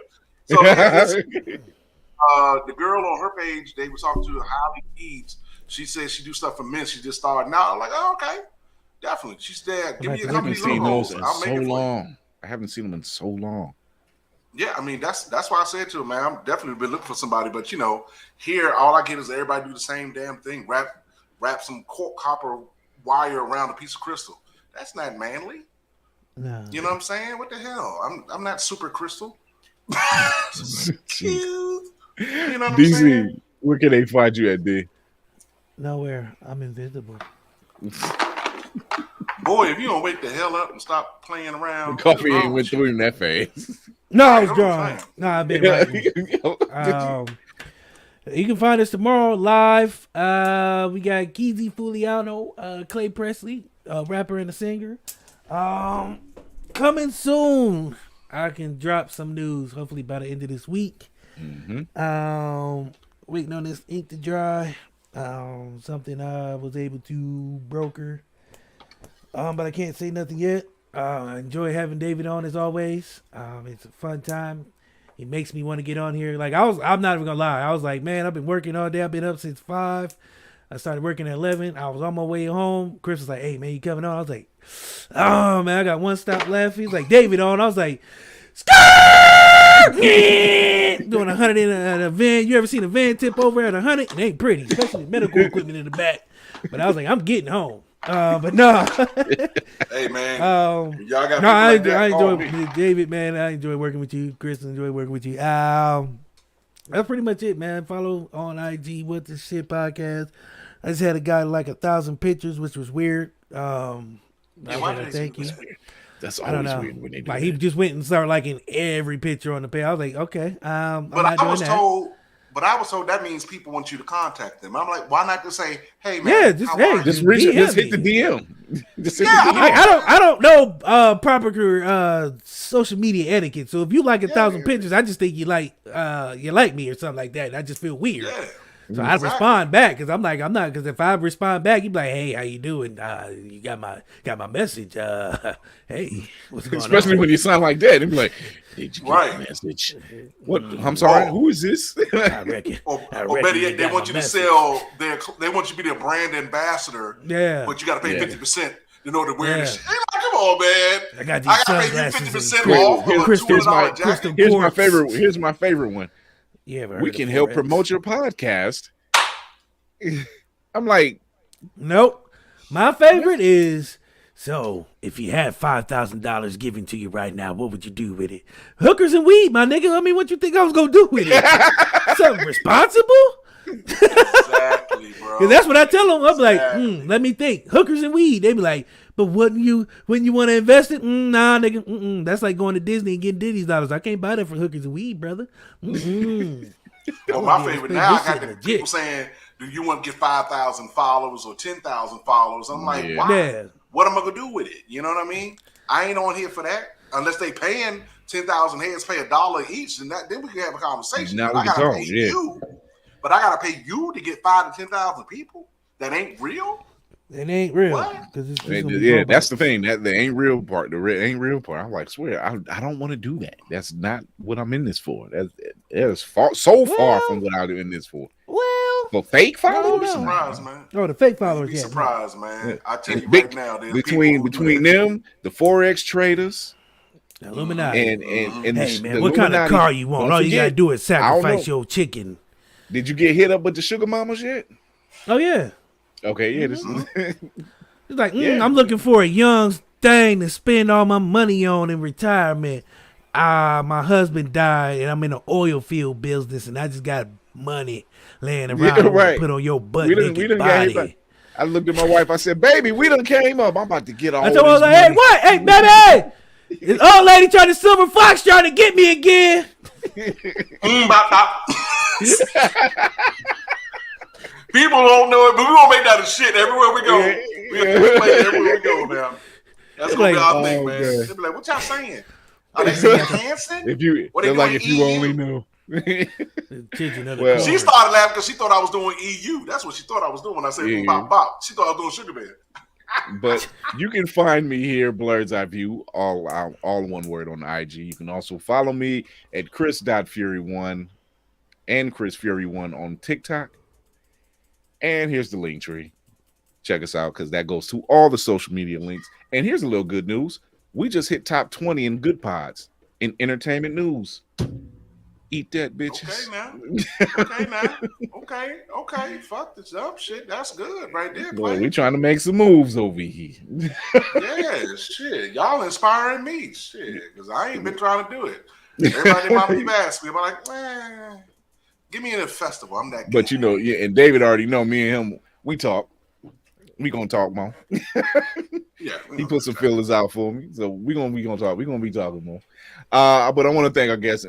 So yeah, the girl on her page, they was talking to Holly Keys. She said she do stuff for men. She just started now. I'm like, oh, okay, definitely. She's there. Give me a I company haven't seen logos. those in I'll make so it for you. long. I haven't seen them in so long. Yeah, I mean that's why I said to him, man, I'm definitely been looking for somebody. But you know, here all I get is everybody do the same damn thing. Wrap some copper wire around a piece of crystal. That's not manly. No. You know what I'm saying? What the hell? I'm not super crystal. Cute. You know what I'm saying? DC, where can they find you at, D? Nowhere. I'm invisible. Boy, if you don't wake the hell up and stop playing around, Coffee ain't went through in that phase. No, I was I'm drawing. saying. No, I've been writing. You can find us tomorrow live. We got Keezy Fuliano, Clay Presley, rapper and a singer. Coming soon. I can drop some news hopefully by the end of this week. Waiting on this ink to dry. Something I was able to broker. But I can't say nothing yet. I enjoy having David on as always. It's a fun time. It makes me want to get on here. Like I'm not even gonna lie. I was like, man, I've been working all day. I've been up since 5. I started working at 11. I was on my way home. Chris was like, hey man, you coming on? I was like, oh man, I got one stop left. He's like, David on. I was like, doing 100 in a van. You ever seen a van tip over at 100? It ain't pretty, especially medical equipment in the back. But I was like, I'm getting home. But no. Hey man, y'all got I like that, enjoy David, man. I enjoy working with you. Chris, I enjoy working with you. That's pretty much it, man. Follow on IG What the Shit Podcast. I just had a guy like 1,000 pictures, which was weird. I was like, thank you. That's I don't always know. weird when they do Like that. he just went and started liking every picture on the page. I was like, okay. I'm But not I doing was that. told. But I was told that means people want you to contact them. I'm like, why not just say, hey man, Yeah, just how hey, are you? Just DM just hit the me. DM. Just hit Yeah, the DM. I don't know proper social media etiquette. So if you like 1,000 pictures, I just think you like me or something like that. And I just feel weird. Yeah. So I respond back because I'm like, I'm not, because if I respond back, you be like, hey, how you doing? You got my message. Hey, what's going Especially on? when you sound like that. They'd be like, did you get Right. the message? What? I'm sorry. Who is this? I reckon. Or reckon better you yet, they got want my you message. to sell they want you to be their brand ambassador. Yeah. But you got to pay Yeah. 50% in order to wear Yeah. this shit. Hey, like, come on, man. I got these I got to pay you sunglasses 50% and off of a crystal $200 crystal jacket. Here's my quartz. favorite. Here's my favorite one. You ever heard we of can help Forex? promote your podcast. I'm like, Nope. My favorite is, so if you had $5,000 given to you right now, what would you do with it? Hookers and weed, my nigga. I mean, what you think I was gonna do with it? Something responsible? Exactly, bro. Cause that's what I tell them. I'm like, let me think. Hookers and weed. They be like, but when you want to invest it, nah, nigga. That's like going to Disney and getting Disney's dollars. I can't buy that for hookers and weed, brother. Well, my favorite now, I got the people saying, do you want to get 5,000 followers or 10,000 followers? I'm like, why? Yeah. What am I going to do with it? You know what I mean? I ain't on here for that. Unless they paying 10,000 heads, pay $1 each, and then we can have a conversation. Now But we can talk, yeah. But I got to pay you to get 5,000 to 10,000 people? That ain't real? It ain't real. What? yeah, that's the thing. That the ain't real part. The ain't real part. I'm like, swear, I don't want to do that. That's not what I'm in this for. That's so far from what I'm in this for. Well, For fake You'd be followers, surprised, man. oh, the fake followers. You'd be Yeah, surprised, man. I tell you Big- right now, there's between people who do that. them, the Forex traders, Illuminati. and Hey the man, what kind of Illuminati. car you want? Don't All you forget, gotta do is I don't sacrifice know. your chicken. Did you get hit up with the sugar mamas yet? Oh yeah. Okay, yeah. This It's like, Yeah. I'm looking for a young thing to spend all my money on in retirement. My husband died, and I'm in the oil field business, and I just got money laying around. I wanna put on your butt naked body. I looked at my wife. I said, "Baby, we done came up. I'm about to get all." I told her, I was like, hey, what? Hey, baby! This old lady trying to silver fox trying to get me again. Bop, bop. People don't know it, but we gonna make that a shit everywhere we go. We gonna play it everywhere we go now. That's gonna be our thing, man. God. They'll be like, "What y'all saying? Are they saying dancing?" If you, What they they're like, doing if you EU? only knew. Well, She started laughing because she thought I was doing EU. That's what she thought I was doing when I said Yeah. bop bop. She thought I was doing Sugar Bear. But you can find me here, Blurred's Eye View, all one word on IG. You can also follow me at Chris.Fury1 and ChrisFury1 on TikTok. And here's the link tree. Check us out because that goes to all the social media links. And here's a little good news. We just hit top 20 in good pods in entertainment news. Eat that, bitches. Okay now. Okay. Fuck this up shit. That's good right there. Boy, we trying to make some moves over here. Yeah, shit. Y'all inspiring me. Shit. Because I ain't been trying to do it. Everybody in my people ask me, I'm like, man, give me in a festival. I'm that guy. But you know, yeah, and David already know me and him, we talk. We gonna talk more. Yeah, He put some fillers out for me. So we gonna talk. We gonna be talking more. But I want to thank our guest,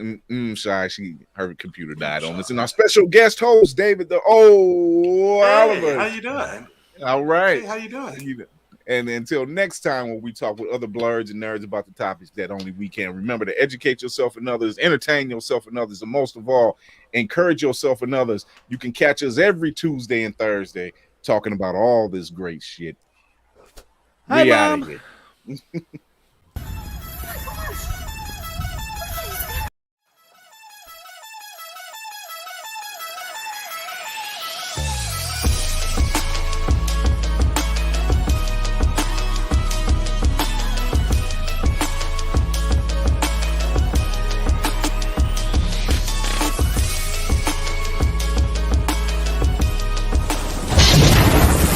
Shy. Her computer died on us, and our special guest host, David the Oliver. How you doing? All right. Hey, how you doing? And until next time, when we talk with other blurs and nerds about the topics that only we can, remember to educate yourself and others, entertain yourself and others, and most of all, encourage yourself and others. You can catch us every Tuesday and Thursday talking about all this great shit. Hi, We out Mom. of here.